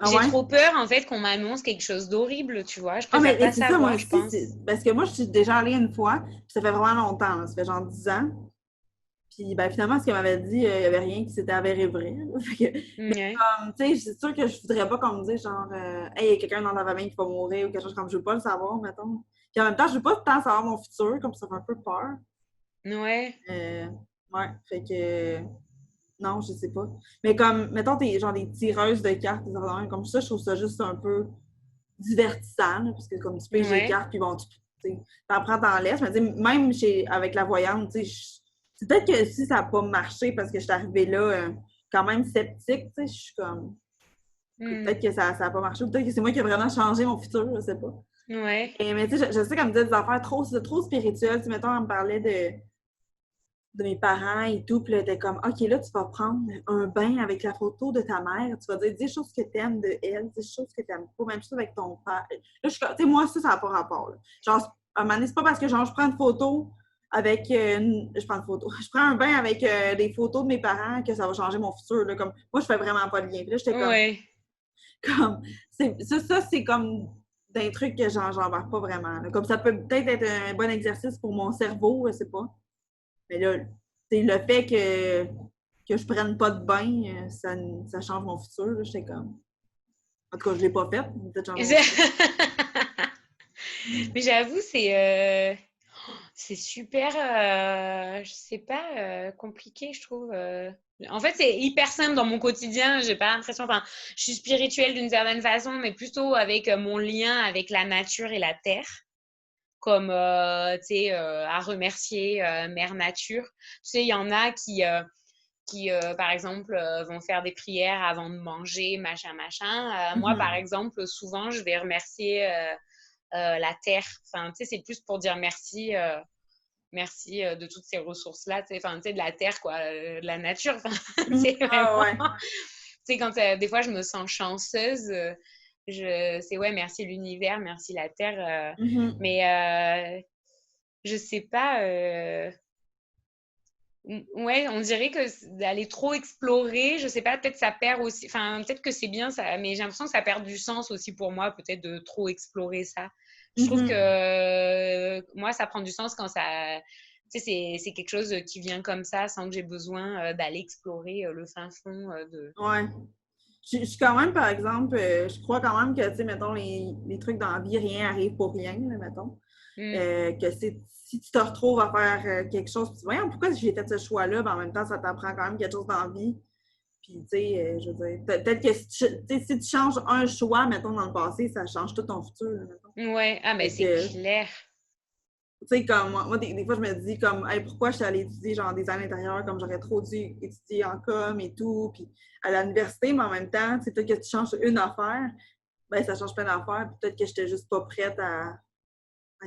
Ah J'ai ouais? trop peur, en fait, qu'on m'annonce quelque chose d'horrible, tu vois. Je Ah, préfère mais pas c'est ça, moi savoir, je aussi. pense. Parce que moi, je suis déjà allée une fois, puis ça fait vraiment longtemps, là, ça fait genre 10 ans. Puis ben, finalement, ce qu'elle m'avait dit, il n'y avait rien qui s'était avéré vrai. Là. Mais Ouais. comme, tu sais, c'est sûr que je voudrais pas qu'on me dise genre, hey, il y a quelqu'un dans ta famille qui va mourir ou quelque chose comme je veux pas le savoir, mettons. Puis en même temps, je veux pas tant savoir mon futur, comme ça fait un peu peur. Ouais. Euh, ouais, fait que non, je sais pas. Mais comme, mettons, t'es genre des tireuses de cartes, des affaires de même, comme ça, je trouve ça juste un peu divertissant, là, parce que comme tu piges les Ouais. cartes, puis bon, tu sais, t'en prends, t'en laisses. Mais tu sais, même avec la voyante, tu sais, c'est peut-être que si ça n'a pas marché parce que je suis arrivée là quand même sceptique, tu sais, je suis comme. Peut-être que ça n'a pas marché, ou peut-être que c'est moi qui ai vraiment changé mon futur, je sais pas. Ouais. Mais tu sais, je sais qu'elle me disait des affaires trop spirituelles. Tu sais, mettons, elle me parlait de mes parents et tout, puis là, elle était comme, OK, là, tu vas prendre un bain avec la photo de ta mère, tu vas dire 10 choses que tu aimes de elle, 10 choses que tu n'aimes pas, même chose avec ton père. Là, je suis comme, tu sais, moi, ça n'a pas rapport, là. Genre, à un moment donné, c'est pas parce que, genre, je prends une photo avec, je prends une photo, je prends un bain avec des photos de mes parents que ça va changer mon futur, là. Comme, moi, je fais vraiment pas de lien. Puis là, j'étais Ouais. comme, ça, c'est comme d'un truc que j'embarque pas vraiment, là. Comme ça peut peut-être être un bon exercice pour mon cerveau, je sais pas. Mais là, c'est le fait que je prenne pas de bain, ça change mon futur. Là. J'étais comme. En tout cas, je l'ai pas fait. Peut-être changer mon futur. Mais j'avoue, c'est super, je sais pas, compliqué, je trouve. En fait, c'est hyper simple dans mon quotidien. J'ai pas l'impression, enfin, je suis spirituelle d'une certaine façon, mais plutôt avec mon lien avec la nature et la terre, comme, tu sais, à remercier Mère Nature. Tu sais, il y en a qui par exemple, vont faire des prières avant de manger, machin, machin. Moi, par exemple, souvent, je vais remercier la terre. Enfin, tu sais, c'est plus pour dire merci. Merci de toutes ces ressources-là, tu sais, de la terre, quoi, de la nature. C'est Ah vraiment. ouais. Tu sais, quand des fois je me sens chanceuse, c'est ouais, merci l'univers, merci la terre. Mhm. Mais je sais pas. Ouais, on dirait que d'aller trop explorer, je sais pas, peut-être ça perd aussi. Enfin, peut-être que c'est bien ça, mais j'ai l'impression que ça perd du sens aussi pour moi, peut-être de trop explorer ça. Je trouve que Mhm. moi, ça prend du sens quand ça. Tu sais, c'est quelque chose qui vient comme ça, sans que j'ai besoin d'aller explorer le fin fond de. Ouais. Je suis quand même, par exemple, je crois quand même que, tu sais, mettons, les trucs dans la vie, rien arrive pour rien, là, mettons. Hmm. Que si tu te retrouves à faire quelque chose, tu dis, voyons, pourquoi j'ai fait ce choix-là, ben, en même temps, ça t'apprend quand même quelque chose dans la vie. Puis, tu sais, je veux dire, peut-être que si tu changes un choix, mettons, dans le passé, ça change tout ton futur, là, mettons. Ouais, ah, ben Fait c'est que, tu clair. sais, comme moi des fois, je me dis, comme, hey, pourquoi je suis allée étudier, genre, des années intérieures, comme j'aurais trop dû étudier en com et tout, puis à l'université, mais en même temps, tu sais, peut-être que tu changes une affaire, ben, ça change plein d'affaires, puis peut-être que j'étais juste pas prête à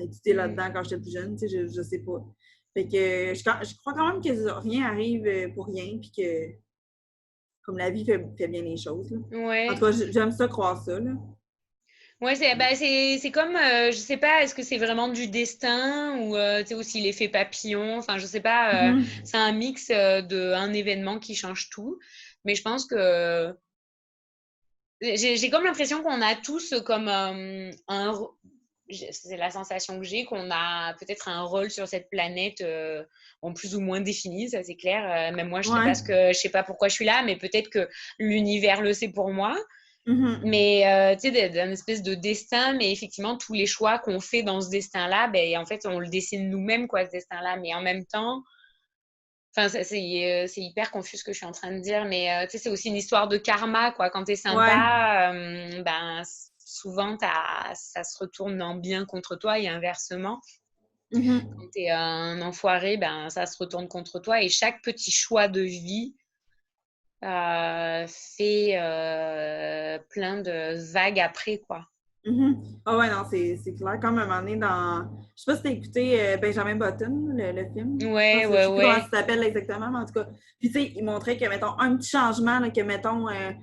étudier Hmm. là-dedans quand j'étais plus jeune, tu sais, je sais pas. Fait que, je crois quand même que rien arrive pour rien, puis que, comme la vie fait bien les choses, là. En tout Ouais. cas, j'aime ça croire ça, là. Ouais, c'est comme, je sais pas, est-ce que c'est vraiment du destin ou tu sais, aussi l'effet papillon, enfin, je sais pas, Mhm. c'est un mix de un événement qui change tout. Mais je pense que j'ai comme l'impression qu'on a tous comme c'est la sensation que j'ai, qu'on a peut-être un rôle sur cette planète en plus ou moins défini, ça c'est clair. Même moi, Ouais. je sais pas pourquoi je suis là, mais peut-être que l'univers le sait pour moi. Mhm. Mais tu sais, d'un espèce de destin, mais effectivement, tous les choix qu'on fait dans ce destin-là, ben, en fait, on le dessine nous-mêmes, quoi, ce destin-là. Mais en même temps, enfin, c'est hyper confus ce que je suis en train de dire, mais tu sais, c'est aussi une histoire de karma, quoi. Quand t'es Ouais. sympa, ben, souvent, ça se retourne en bien contre toi et inversement. Mhm. Quand t'es un enfoiré, ben, ça se retourne contre toi. Et chaque petit choix de vie fait plein de vagues après, quoi. Mhm. Ah ouais, non, c'est clair. Comme un moment donné dans. Je sais pas si t'as écouté Benjamin Button, le film. Ouais, Je ouais, sais plus comment ça ouais. s'appelle exactement, mais en tout cas. Puis tu sais, il montrait que, mettons, un petit changement, là, que, mettons, je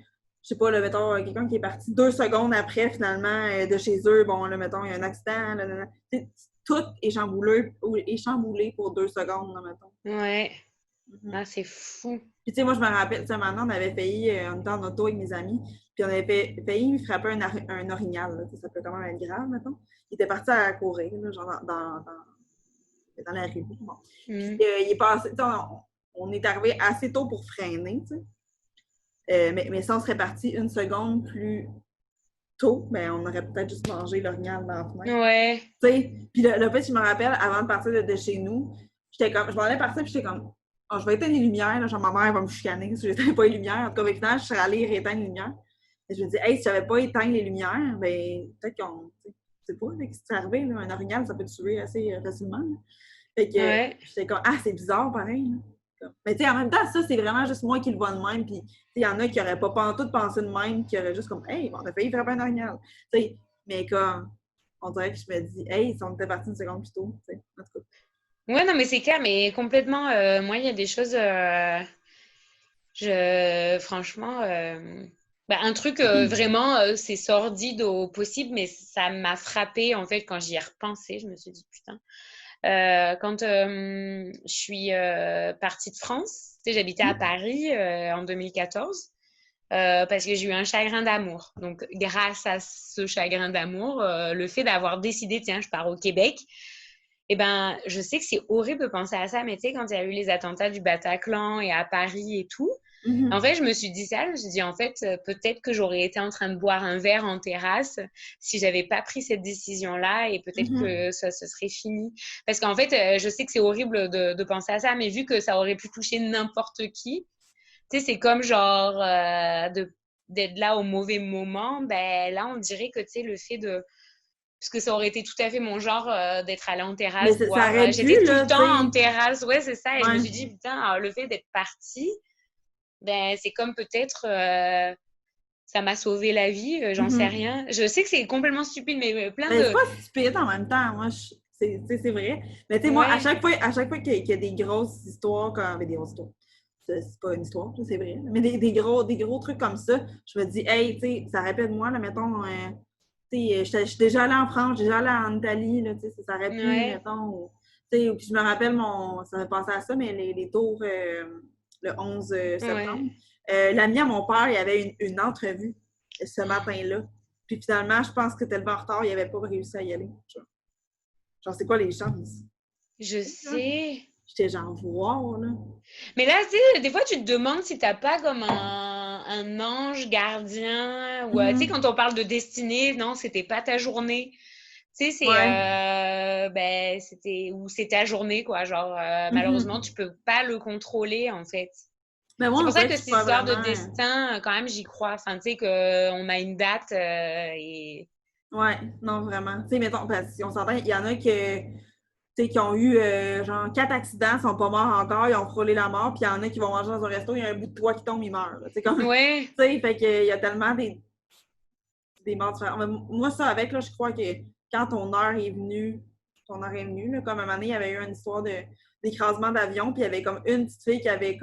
sais pas, là, mettons, quelqu'un qui est parti 2 secondes après, finalement, de chez eux, bon, là, mettons, il y a un accident, là. Tu sais, tout est chamboulé pour 2 secondes, là, mettons. Ouais. Mhm. Ah, c'est fou. Puis, tu sais, moi, je me rappelle, tu sais, maintenant, on avait failli, on était en auto avec mes amis, puis on avait failli frapper un orignal, là. Tu sais, ça peut quand même être grave, mettons. Il était parti à courir, là, genre dans la rue. Bon. Puis, Mm. il est passé, tu sais, on est arrivé assez tôt pour freiner, tu sais. Mais si on serait parti une seconde plus tôt, ben, on aurait peut-être juste mangé l'orignal dans la fenêtre. Ouais. Tu sais, puis le fait, je me rappelle, avant de partir de chez nous, j'étais comme, je m'en allais partir, puis j'étais comme, oh, je vais éteindre les lumières, là, genre ma mère va me chicaner si j'éteins pas les lumières. En tout cas, avec finalement, je serais allée rééteindre les lumières. Et je me dis, hey, si j'avais pas éteint les lumières, ben, peut-être qu'on, tu sais pas, là, qu'est-ce qui serait arrivé, là, un orignal, ça peut te tuer assez facilement, là. Fait que Ouais. j'étais comme, ah, c'est bizarre, pareil, là. Mais tu sais, en même temps, ça, c'est vraiment juste moi qui le vois de même. Puis, il y en a qui n'auraient pas pantoute pensé de même, qui auraient juste comme, hey, on a failli frapper un orignal. Tu sais, mais comme, on dirait que je me dis, hey, si on était parti une seconde plus tôt, tu sais, en tout cas. Ouais, non, mais c'est clair, mais complètement. Moi, il y a des choses. Franchement, un truc vraiment, c'est sordide au possible, mais ça m'a frappé en fait quand j'y ai repensé. Je me suis dit, putain. Quand je suis partie de France, tu sais, j'habitais à Paris en 2014 parce que j'ai eu un chagrin d'amour. Donc, grâce à ce chagrin d'amour, le fait d'avoir décidé, tiens, je pars au Québec, eh ben, je sais que c'est horrible de penser à ça, mais tu sais, quand il y a eu les attentats du Bataclan et à Paris et tout, en fait, je me suis dit ça, je me suis dit, en fait, peut-être que j'aurais été en train de boire un verre en terrasse si j'avais pas pris cette décision-là et peut-être que ça se serait fini. Parce qu'en fait, je sais que c'est horrible de penser à ça, mais vu que ça aurait pu toucher n'importe qui, tu sais, c'est comme genre d'être là au mauvais moment, ben là, on dirait que, tu sais, le fait de... Parce que ça aurait été tout à fait mon genre d'être allée en Mais terrasse, ça boire. aurait J'étais pu, tout là, le tu temps en sais. terrasse, ouais, c'est ça. Et je me Ouais. suis dit, putain, le fait d'être partie, ben, c'est comme peut-être ça m'a sauvé la vie, j'en sais rien. Je sais que c'est complètement stupide, mais plein Mais c'est de... pas stupide en même temps. Moi, c'est vrai. Mais tu sais, moi, Ouais, à chaque fois qu'il y a des grosses histoires, comme des grosses histoires, c'est pas une histoire, c'est vrai. Mais des gros trucs comme ça, je me dis, hey, tu sais, ça rappelle moi, là, mettons, tu sais, je suis déjà allée en France, déjà allée en Italie, là, tu sais, ça aurait pu, ouais. mettons, tu sais, puis je me rappelle ça me passé à ça, mais les tours le 11 septembre. Ouais. L'ami à mon père, il y avait une entrevue ce matin-là. Puis finalement, je pense que tellement en retard, il n'avait pas réussi à y aller. Genre, c'est quoi les chances? Je sais. J'étais genre, wow, là. Mais là, tu sais, des fois, tu te demandes si t'as pas comme un ange gardien ou, tu sais, quand on parle de destinée, non, c'était pas ta journée. Tu sais, c'est, Ouais. ben, c'est ta journée, quoi. Genre, malheureusement, tu peux pas le controller, en fait. Mais moi, C'est on pour ça dirait que que je cette crois histoire de vraiment. destin, quand même, j'y crois. Enfin, tu sais, qu'on a une date et... Ouais, non, vraiment. Tu sais, mettons, parce qu'on s'entend, il y en a qui ont eu genre 4 accidents, sont pas morts encore, ils ont frôlé la mort, puis il y en a qui vont manger dans un resto, il y a un bout de toit qui tombe, ils meurent. Tu sais, comme, tu Ouais, sais, fait qu'il y a tellement des morts différentes. Mais moi, ça avec, là, je crois que quand ton heure est venue, là, comme à un moment donné, il y avait eu une histoire d'écrasement d'avion, puis il y avait comme une petite fille qui avait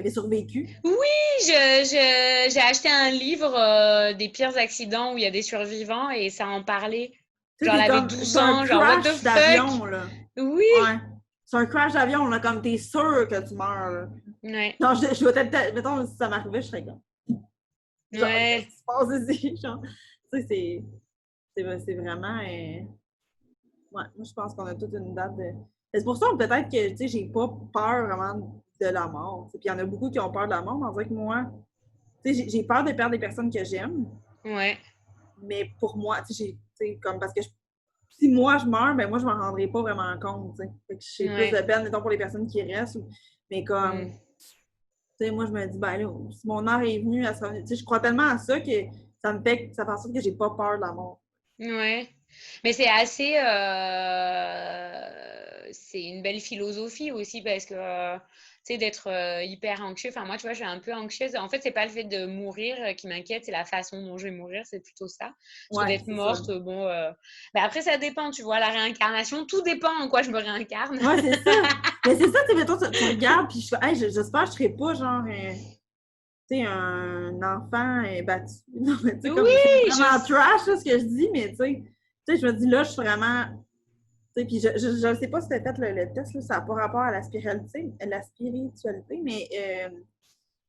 survécu. oui, j'ai acheté un livre des pires accidents où il y a des survivants et ça en parlait. Tu sais, Genre, elle avait c'est 12 un ans, genre, what the crash fuck? d'avion, là. Oui, Ouais. C'est un crash d'avion, là, comme t'es sûr que tu meurs, là. ouais, Non, je vais peut-être, mettons, si ça m'arrivait, je serais comme, genre, qu'est-ce ouais, qui se passe ici? Genre, tu sais, c'est vraiment, ouais, moi, je pense qu'on a toute une date de... C'est pour ça, peut-être que, tu sais, j'ai pas peur vraiment de la mort. Puis il y en a beaucoup qui ont peur de la mort, mais on dirait que moi, tu sais, j'ai peur de perdre des personnes que j'aime, ouais, mais pour moi, tu sais, comme, parce que si moi je meurs, ben moi je m'en rendrai pas vraiment compte, tu sais. Fait que j'ai plus de ouais. peine, mettons, pour les personnes qui restent, mais comme, Hmm. tu sais, moi je me dis, ben là, si mon heure est venue, elle sera venue. Tu sais, je crois tellement à ça que ça fait en sorte que j'ai pas peur de la mort. Ouais. Mais c'est assez, c'est une belle philosophie aussi parce que, tu sais, d'être hyper anxieux. Enfin, moi, tu vois, je suis un peu anxieuse. En fait, c'est pas le fait de mourir qui m'inquiète, c'est la façon dont je vais mourir, c'est plutôt ça. Parce que Ouais, d'être c'est ça. morte, bon, ben après, ça dépend, tu vois, la réincarnation, tout dépend en quoi je me réincarne. Ouais, c'est ça. Mais c'est ça, tu sais, mettons, tu regardes, puis je fais, hey, j'espère que je serai pas genre, tu sais, un enfant battu. Non, mais tu sais, comme, c'est Oui, vraiment trash, là, ce que je dis, mais tu sais, je me dis, là, je suis vraiment. Tu sais, puis je ne sais pas si tu as fait le test, là, ça n'a pas rapport à la spiritualité, mais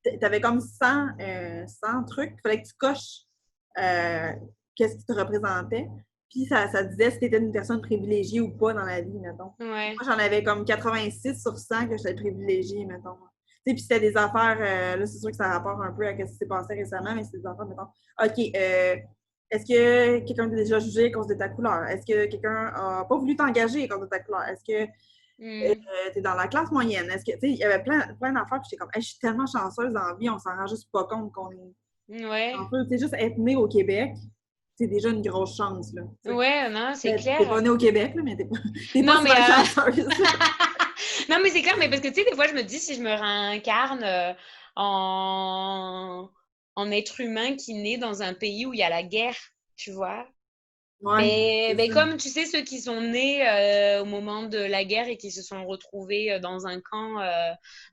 tu avais comme 100 trucs. Il fallait que tu coches euh, qu'est-ce qui te représentait. Puis ça disait si tu étais une personne privilégiée ou pas dans la vie, mettons. Moi, ouais. j'en avais comme 86 sur 100 que j'étais privilégiée, mettons. Tu sais, puis c'était des affaires, là, c'est sûr que ça rapporte un peu à ce qui s'est passé récemment, mais c'est des affaires, mettons. OK, est-ce que quelqu'un t'a déjà jugé à cause de ta couleur? Est-ce que quelqu'un a pas voulu t'engager à cause de ta couleur? Est-ce que Hmm. tu es dans la classe moyenne? Est-ce que, tu sais, il y avait plein d'affaires, puis j'étais comme, hey, je suis tellement chanceuse dans la vie, on s'en rend juste pas compte qu'on est Ouais. chanceux. Tu sais, juste être né au Québec, c'est déjà une grosse chance, là. Tu sais. Ouais, non, c'est Ben, t'es pas clair. né au Québec, là, mais t'es pas Non, mais super chanceuse. Non, mais c'est clair, mais parce que tu sais, des fois, je me dis si je me réincarne en... en être humain qui naît dans un pays où il y a la guerre, tu vois. Ouais, c'est Ben, ça. comme tu sais, ceux qui sont nés au moment de la guerre et qui se sont retrouvés dans un camp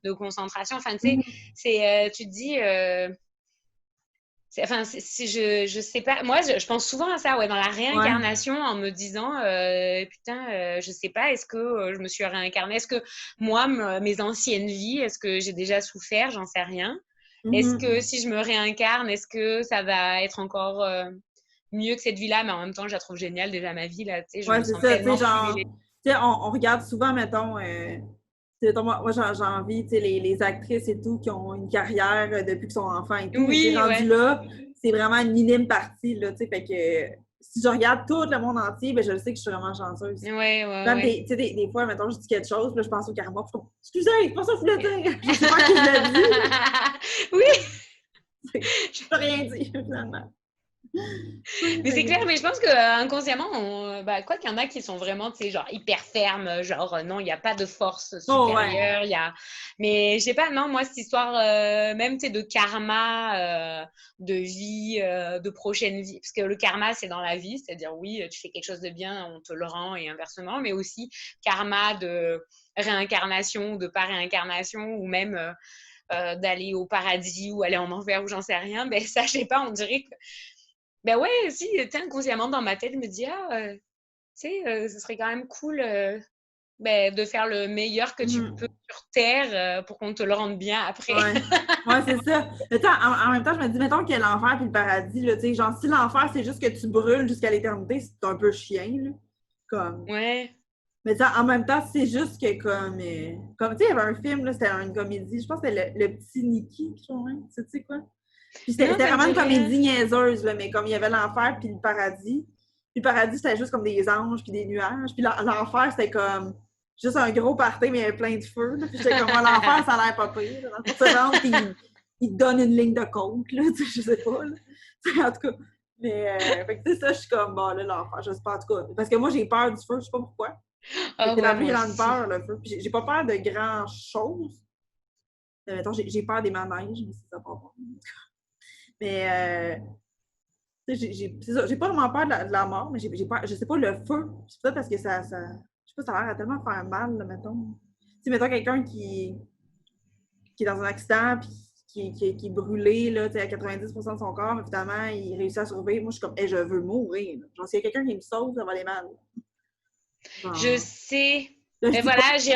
de concentration, enfin, tu sais, Mhm. tu te dis, enfin, je sais pas. Moi, je pense souvent à ça, ouais, dans la Ouais. réincarnation, en me disant, putain, je sais pas, est-ce que je me suis réincarnée? Est-ce que moi, mes anciennes vies, est-ce que j'ai déjà souffert? J'en sais rien. Est-ce que Mhm. si je me réincarne, est-ce que ça va être encore mieux que cette vie-là? Mais en même temps, je la trouve géniale déjà ma vie là. Tu sais, je Ouais, me c'est sens ça. Tu sais, tellement genre, privilégiée. tu sais, on regarde souvent, mettons, tu sais, mettons, moi j'ai envie, tu sais, les actrices et tout qui ont une carrière depuis qu'ils sont enfants et tout, mais tu sais, Oui, rendu ouais, là, c'est vraiment une minime partie, là, tu sais, fait que si je regarde tout le monde entier, ben je le sais que je suis vraiment chanceuse. ouais, ouais, Même ouais. tu sais, des fois, mettons, je dis quelque chose, puis là, je pense au karma, puis je suis comme, excusez, c'est pas ça que je voulais dire. Je sais pas à qui je l'ai dit. Oui, Je peux rien dire, finalement. Oui, mais c'est clair, mais je pense que inconsciemment, bah, quoi qu'il y en a qui sont vraiment, tu sais, genre hyper fermes, genre non, il n'y a pas de force oh, ouais. supérieure, il y a. Mais je sais pas, non, moi, cette histoire, même, tu sais, de karma, de vie, de prochaine vie, parce que le karma, c'est dans la vie, c'est-à-dire, oui, tu fais quelque chose de bien, on te le rend et inversement, mais aussi karma de réincarnation ou de pas réincarnation, ou même d'aller au paradis ou aller en enfer ou j'en sais rien, ben ça, je sais pas, on dirait que ben ouais, si, tu sais, inconsciemment dans ma tête, je me dis, ah, tu sais, ce serait quand même cool ben, de faire le meilleur que tu peux Mhm. sur Terre pour qu'on te le rende bien après. Ouais. Ouais, c'est ça. Mais tu sais, en même temps, je me dis, mettons qu'il y a l'enfer puis le paradis, là, tu sais, genre, si l'enfer, c'est juste que tu brûles jusqu'à l'éternité, c'est un peu chien, là. Comme. Ouais. Mais tu sais, en même temps, c'est juste que comme, tu sais, il y avait un film, là, c'était une comédie, je pense que c'était le petit Nicky, je crois, hein, tu sais quoi? Puis Non, c'était ça me vraiment dit une rien. comédie niaiseuse, là, mais comme il y avait l'enfer puis le paradis. Puis le paradis, c'était juste comme des anges puis des nuages. Puis l'enfer, c'était comme juste un gros party, mais il y avait plein de feu. Là. Puis j'étais comme, ah, l'enfer, ça a l'air pas pire. Là. Dans le fond, tu rentres, puis il te donne une ligne de compte, là, tu sais, je sais pas. Là. En tout cas, mais fait que, tu sais, ça, je suis comme, bon, là, l'enfer, je sais pas, en tout cas. Parce que moi, j'ai peur du feu, je sais pas pourquoi. Ah C'est la ouais, plus moi grande aussi. peur, le feu. Puis j'ai pas peur de grand-chose. Mettons, j'ai peur des manèges, mais c'est ça pas bon. Mais c'est ça, j'ai pas vraiment peur de la mort, mais j'ai peur, je sais pas, le feu. C'est peut-être parce que je sais pas, ça a l'air à tellement faire mal, là, mettons. Tu sais, mettons quelqu'un qui est dans un accident, puis qui est brûlé, là, tu sais, à 90% de son corps, évidemment, il réussit à survivre. Moi, je suis comme, hey, je veux mourir. Là. Genre, s'il y a quelqu'un qui me sauve, ça va aller mal. Je Genre, sais. là, je Mais dis pas voilà, j'ai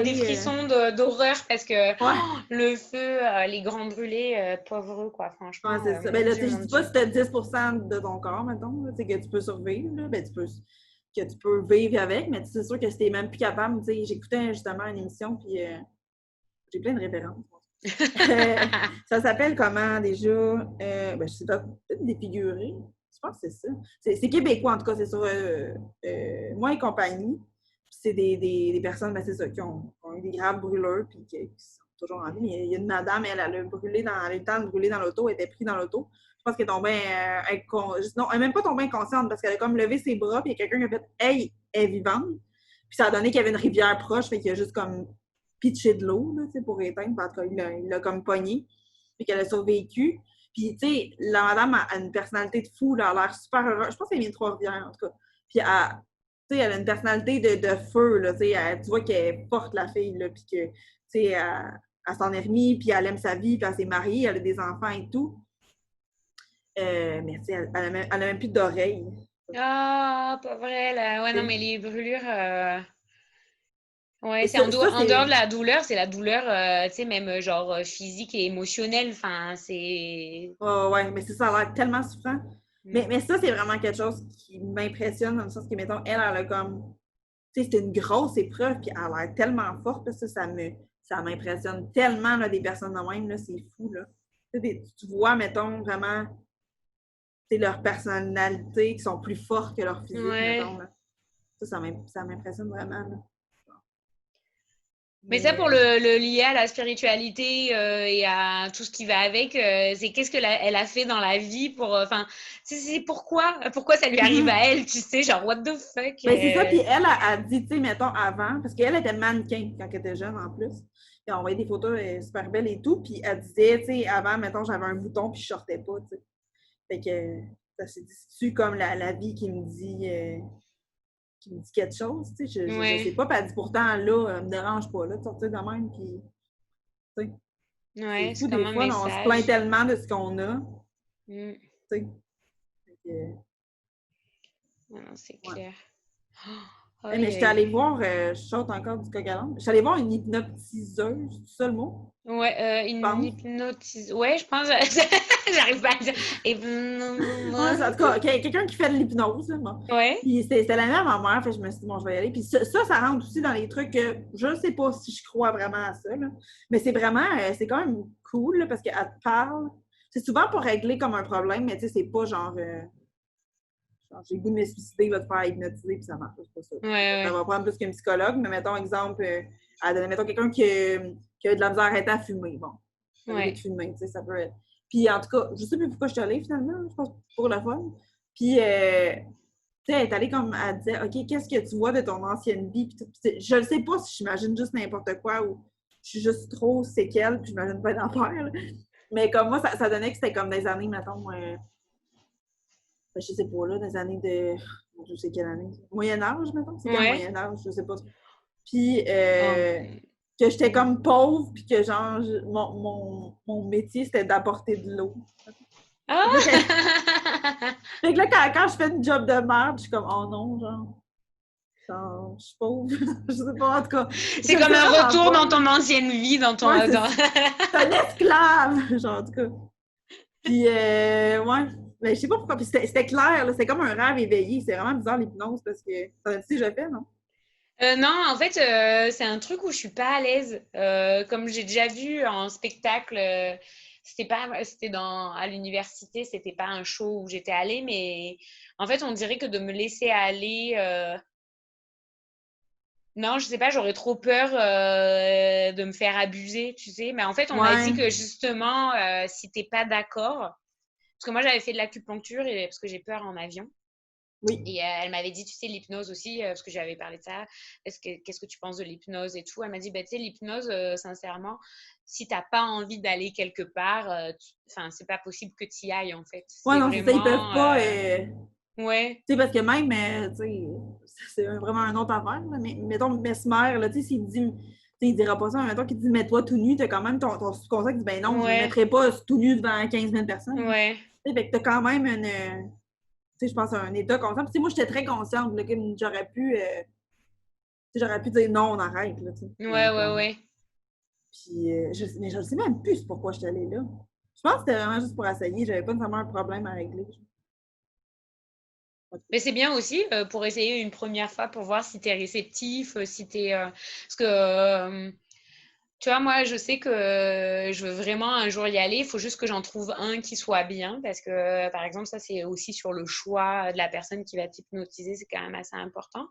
des brûler. frissons d'horreur parce que Ouais, le feu, les grands brûlés, pauvres, quoi, ouais, franchement, c'est ça. Ben mon là, tu Dieu, sais, je mon dis pas Dieu. si t'as 10% de ton corps, mettons, là, tu sais, que tu peux survivre, là, ben que tu peux vivre avec, mais c'est sûr que si t'es même plus capable, tu sais, j'écoutais justement une émission, puis j'ai plein de références. Ça s'appelle comment déjà? Ben, je sais pas, peut-être défiguré. Je pense que c'est ça. C'est québécois, en tout cas, c'est sur Moi et compagnie. Puis c'est des personnes, ben, c'est ça, qui ont eu des graves brûlures, puis qui sont toujours en vie. Mais il y a une madame, elle a brûlé elle a eu le temps de brûler dans l'auto, elle était prise dans l'auto. Je pense qu'elle est tombée non, elle n'est même pas tombée inconsciente parce qu'elle a comme levé ses bras, puis il y a quelqu'un qui a fait Hey, elle est vivante. Puis ça a donné qu'il y avait une rivière proche, fait qu'il a juste comme pitché de l'eau là, pour éteindre. En tout cas, il l'a comme pogné. Puis qu'elle a survécu. Puis, tu sais, la madame a une personnalité de fou, là, elle a l'air super heureuse. Je pense qu'elle vient de Trois-Rivières, en tout cas. Puis, elle a une personnalité de feu, là, tu sais. Tu vois qu'elle porte la fille, là, puis que, tu sais, elle s'en est remise, puis elle aime sa vie, puis elle s'est mariée, elle a des enfants et tout. Mais, tu sais, elle a même plus d'oreilles. Ah, pas vrai, là. Ouais, non, Tu mais les brûlures, ouais, sais. c'est Ça, en dehors c'est. de la douleur, c'est la douleur, tu sais, même genre physique et émotionnelle. Enfin, c'est. Oh, ouais, mais c'est ça, a l'air tellement souffrant. Mm. Mais ça, c'est vraiment quelque chose qui m'impressionne, dans le sens que, mettons, elle a comme. Tu sais, c'est une grosse épreuve, puis elle a l'air tellement forte, là, ça m'impressionne tellement, là, des personnes de même, là, c'est fou, là. Tu sais, tu vois, mettons, vraiment, tu sais, leur personnalité qui sont plus fortes que leur physique, Ouais. mettons, là. Ça m'impressionne vraiment, là. Mais ça, pour Mais le lier à la spiritualité et à tout ce qui va avec, c'est qu'est-ce que elle a fait dans la vie pour, enfin, c'est pourquoi ça lui arrive à elle, tu sais, genre what the fuck. ben, c'est ça, puis elle a dit, tu sais, mettons, avant, parce qu'elle était mannequin quand elle était jeune en plus. Puis on voyait des photos super belles et tout, puis elle disait, tu sais, avant, mettons, j'avais un bouton, puis je sortais pas, tu sais. Fait que ça s'est dit comme la vie qui me dit quelque chose, tu sais, je sais Ouais, pas, puis elle dit pourtant, là, me dérange pas, là, de sortir de même, puis, tu sais, c'est ouais, c'est fou, comme des un fois, là, on se plaint message. tellement de ce qu'on a, Mm. tu sais. Fait que, Non, non, c'est ouais. clair. Oh, Mais aïe, j'étais aïe. allée voir, je saute encore du coq à l'âne. J'étais allée voir une hypnotiseuse, c'est ça le mot, Ouais, je une pense. hypnotise. Ouais, je pense. J'arrive pas à le dire. Ouais, en tout cas, quelqu'un qui fait de l'hypnose, là, bon. Ouais. Puis c'était la mère à ma mère, fait que je me suis dit, bon, je vais y aller. Puis ça rentre aussi dans les trucs que je ne sais pas si je crois vraiment à ça, là. Mais c'est vraiment, c'est quand même cool, là, parce qu'elle te parle. C'est souvent pour régler comme un problème, mais tu sais, c'est pas genre, j'ai le goût de me suicider, va te faire hypnotiser, puis ça marche, c'est pas ça. Ouais, Ça ouais. va prendre plus qu'un psychologue, mais mettons, exemple, mettons quelqu'un qui a de la misère à arrêter à fumer, bon. Arrêter de Ouais. fumer, tu sais, ça peut être. Puis en tout cas, je sais plus pourquoi je suis allée finalement, je pense pour le fun. Puis, tu sais, elle est allée comme, elle disait, OK, qu'est-ce que tu vois de ton ancienne vie? Puis, je ne sais pas si j'imagine juste n'importe quoi ou je suis juste trop séquelle, puis j'imagine pas d'enfer. Mais comme moi, ça donnait que c'était comme des années, mettons, je sais pas, là, des années de. Je sais quelle année. Moyen-Âge, mettons. C'est quand Ouais. Moyen-Âge, je sais pas trop. Puis Um, que j'étais mm. comme pauvre, puis que genre, mon métier, c'était d'apporter de l'eau. Ah! Fait que là, quand je fais une job de merde, je suis comme, oh non, genre, je suis pauvre. Je sais pas, en tout cas. Je C'est le comme sais un vraiment retour pas. dans ton ancienne vie, dans ton. Ouais, c'est un esclave, genre, en tout cas. Puis, ouais. Mais je sais pas pourquoi. Puis c'était clair, là. C'était comme un rêve éveillé. C'est vraiment bizarre, l'hypnose, parce que. T'en as déjà fait, non? Non, en fait, c'est un truc où je suis pas à l'aise. Comme j'ai déjà vu en spectacle, c'était à l'université, c'était pas un show où j'étais allée, mais en fait, on dirait que de me laisser aller, non, je sais pas, j'aurais trop peur de me faire abuser, tu sais. Mais en fait, on m'a dit Ouais. que justement, si t'es pas d'accord, parce que moi j'avais fait de l'acupuncture et parce que j'ai peur en avion. Oui. Et elle m'avait dit, tu sais, l'hypnose aussi, parce que j'avais parlé de ça. Qu'est-ce que tu penses de l'hypnose et tout? Elle m'a dit, bah, tu sais, l'hypnose, sincèrement, si t'as pas envie d'aller quelque part, enfin, c'est pas possible que tu y ailles, en fait. Ouais, C'est non, c'est ça. Ils peuvent vraiment, pas. ouais, Tu sais, parce que même, tu sais, c'est vraiment un autre affaire, là, mais mettons, Mesmer, là, tu sais, s'il dit, tu sais, il dira pas ça, mais mettons qu'il dit, mets-toi tout nu, t'as quand même ton subconscient qui dit, ben non, je me ouais, mettrai pas tout nu devant 15 000 personnes. ouais. Tu sais, fait que t'as quand même une, tu sais, je pense, un état conscient. Puis, tu sais, moi, j'étais très consciente, là, que j'aurais pu dire non, on arrête, là, tu sais. Ouais, Mais ouais, comme, ouais. puis, mais je ne sais même plus pourquoi je suis allée là. Je pense que c'était vraiment juste pour essayer, j'avais pas nécessairement un problème à régler. Mais c'est bien aussi pour essayer une première fois pour voir si tu es réceptif, si tu es. Parce que, tu vois, moi, je sais que je veux vraiment un jour y aller. Il faut juste que j'en trouve un qui soit bien. Parce que, par exemple, ça, c'est aussi sur le choix de la personne qui va t'hypnotiser. C'est quand même assez important.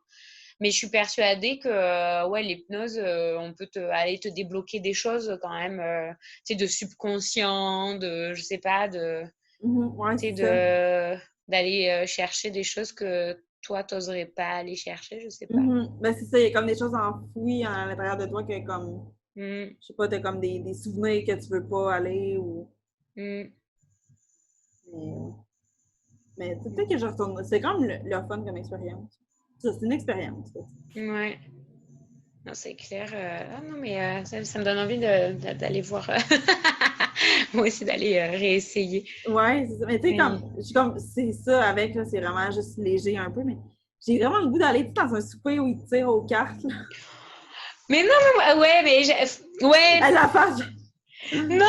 Mais je suis persuadée que, ouais, l'hypnose, on peut aller te débloquer des choses quand même, tu sais, de subconscient, de, je sais pas, de, Ouais, tu sais, c'est ça. d'aller chercher des choses que toi, tu n'oserais pas aller chercher, je sais pas. Ben, c'est ça, il y a comme des choses enfouies à l'intérieur de toi que, comme, Mm, je sais pas, t'as comme des souvenirs que tu veux pas aller ou. mm, Mais, mais peut-être mm. que je retourne. C'est quand même le fun comme expérience. Ça, c'est une expérience. Ça. Ouais, non, c'est clair. Ah non, mais ça me donne envie d'aller voir. Moi aussi, d'aller réessayer. Ouais, c'est ça. Mais tu sais, Mais... comme, c'est ça avec, là, c'est vraiment juste léger un peu, mais j'ai vraiment le goût d'aller tu sais, dans un souper où ils tirent aux cartes. Là. mais non, ouais, mais ouais, À la face. non,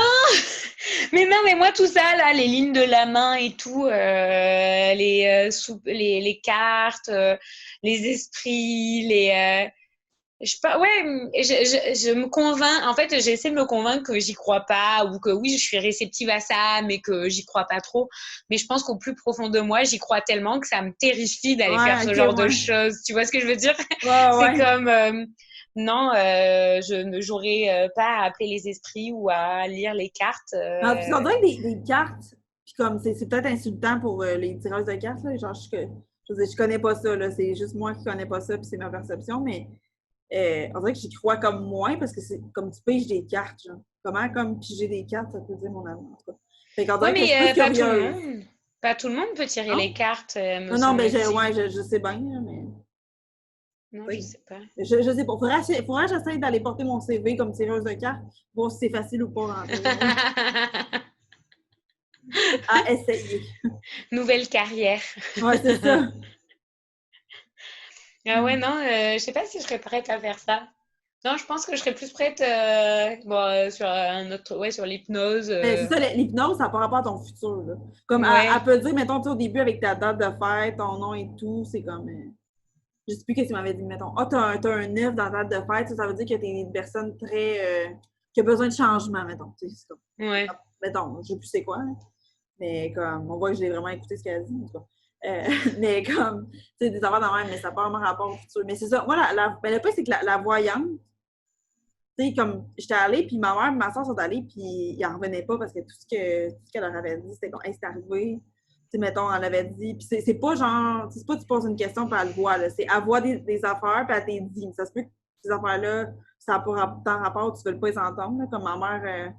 mais non, mais moi tout ça là, les lignes de la main et tout, les cartes, les esprits, ouais, je me convainc. En fait, j'essaie de me convaincre que j'y crois pas ou que oui, je suis réceptive à ça, mais que j'y crois pas trop. Mais je pense qu'au plus profond de moi, j'y crois tellement que ça me terrifie d'aller faire Ouais, ce ok, genre de ouais. choses. Tu vois ce que je veux dire? Ouais, C'est ouais. comme Non, je ne jouerai pas à appeler les esprits ou à lire les cartes. Ah, puis on dirait que des cartes, puis comme c'est peut-être insultant pour les tireuses de cartes, là, genre je veux dire, je connais pas ça, là, c'est juste moi qui connais pas ça, puis c'est ma perception, mais on dirait que j'y crois comme moins parce que c'est comme tu piges des cartes, genre. Comment comme piger des cartes, ça peut dire mon amour, en tout cas. Fait qu'on Oui, dirait que je suis plus mais pas tout le curieuse. monde. Pas tout le monde peut tirer les Non? cartes, me Non, non, ben semble-t-il. ouais, je sais bien, là, mais Non, je oui. sais pas. Je sais pas. Faudrait que j'essaye d'aller porter mon CV comme tireuse de cartes, voir si c'est facile ou pas rentrer. À essayer. Nouvelle carrière. Ouais, c'est ça. Ah ouais, non, je sais pas si je serais prête à faire ça. Non, je pense que je serais plus prête bon, sur un autre, ouais, sur l'hypnose. Mais c'est ça, l'hypnose, ça n'a pas rapport à ton futur, là. Comme, elle Ouais. peut dire, mettons, tu sais, au début, avec ta date de fête, ton nom et tout, c'est comme... je sais plus qu'est-ce qu'il m'avait dit, mettons. Ah, t'as un 9 dans ta date de fête, ça veut dire que t'es une personne très... qui a besoin de changement, mettons. Tu sais, c'est comme... Ouais. Mettons, je sais plus c'est quoi, hein. Mais comme, on voit que j'ai vraiment écouté ce qu'elle a dit, en tout cas. Mais comme, tu sais, des affaires de même, mais ça n'a pas vraiment rapport au futur. Mais c'est ça. Moi, ben, le pire, c'est que la voyante, tu sais, comme, j'étais allée, puis ma mère et ma soeur sont allées, puis ils n'en revenaient pas parce que tout ce qu'elle leur avait dit, c'était comme, hey, c'est arrivé. Tu sais, mettons, elle avait dit, puis c'est pas genre, c'est pas tu poses une question, puis elle le voit, là. C'est, elle voit des affaires, puis elle t'a dit. Ça se peut que ces affaires-là, ça n'a pas tant rapport, tu ne veux pas les entendre, là. Comme ma mère,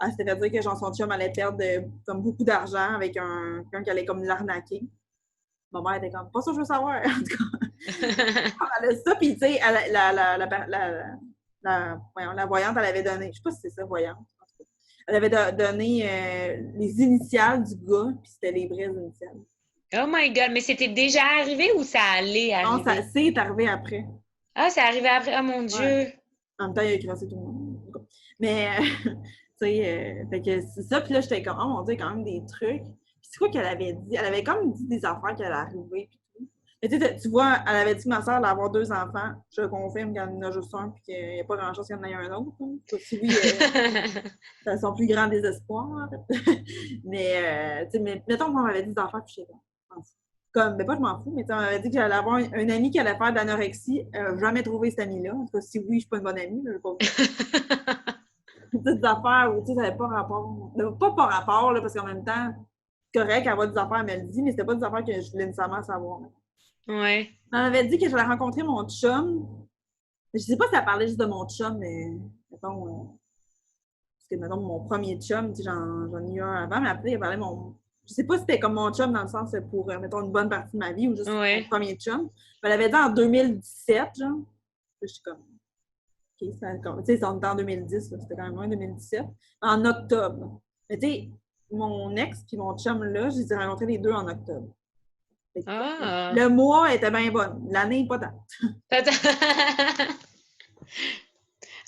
elle s'était fait dire que genre, son chum allait perdre comme beaucoup d'argent avec quelqu'un qui allait comme l'arnaquer. Ma mère était comme, pas ça, je veux savoir. En tout cas, elle a ça, puis tu sais, voyons, la voyante, elle avait donné, je sais pas si c'est ça, voyante. Elle avait donné les initiales du gars, puis c'était les vraies initiales. Oh my God, mais c'était déjà arrivé ou ça allait Non, ça, arriver? c'est arrivé après. Ah, c'est arrivé après. Oh mon Ouais. Dieu. En même temps, il a crassé tout le monde. Mais, tu sais, fait que c'est ça. Puis là, j'étais comme, oh mon Dieu, quand même des trucs. Puis c'est quoi qu'elle avait dit? Elle avait comme dit des affaires qu'elle allait arriver. Puis tout. Mais tu vois, elle avait dit que ma soeur allait avoir 2 enfants. Je confirme qu'elle en a juste un, puis qu'il n'y a pas grand-chose qu'il y en ait un autre. Hein. Si oui, c'est son plus grand désespoir, en fait. Mais, tu sais, mettons qu'on m'avait dit des affaires, puis je sais pas. Je m'en fous. Comme, mais pas je m'en fous, mais on m'avait dit que j'allais avoir un ami qui allait faire de l'anorexie. Jamais trouvé cet ami-là. En tout cas, si oui, je suis pas une bonne amie, mais je pas des affaires où, tu sais, ça n'avait pas rapport. Pas rapport, là, parce qu'en même temps, c'est correct, avoir des affaires, elle me le dit, mais c'était pas des affaires que je voulais nécessairement savoir. Ouais. Elle m'avait dit que j'allais rencontrer mon chum. Je sais pas si elle parlait juste de mon chum, mais mettons, parce que mettons, mon premier chum, tu sais, j'en ai eu un avant, mais après, elle parlait de mon. Je sais pas si c'était comme mon chum dans le sens pour, mettons, une bonne partie de ma vie ou juste mon Ouais. premier chum. Elle avait dit en 2017, genre. Je suis comme, OK, tu sais, on était en 2010, là, c'était quand même loin 2017. En octobre. Mais tu sais, mon ex puis mon chum là, je les ai rencontrés les deux en octobre. Ah. Le mois était bien bon. L'année, pas tant.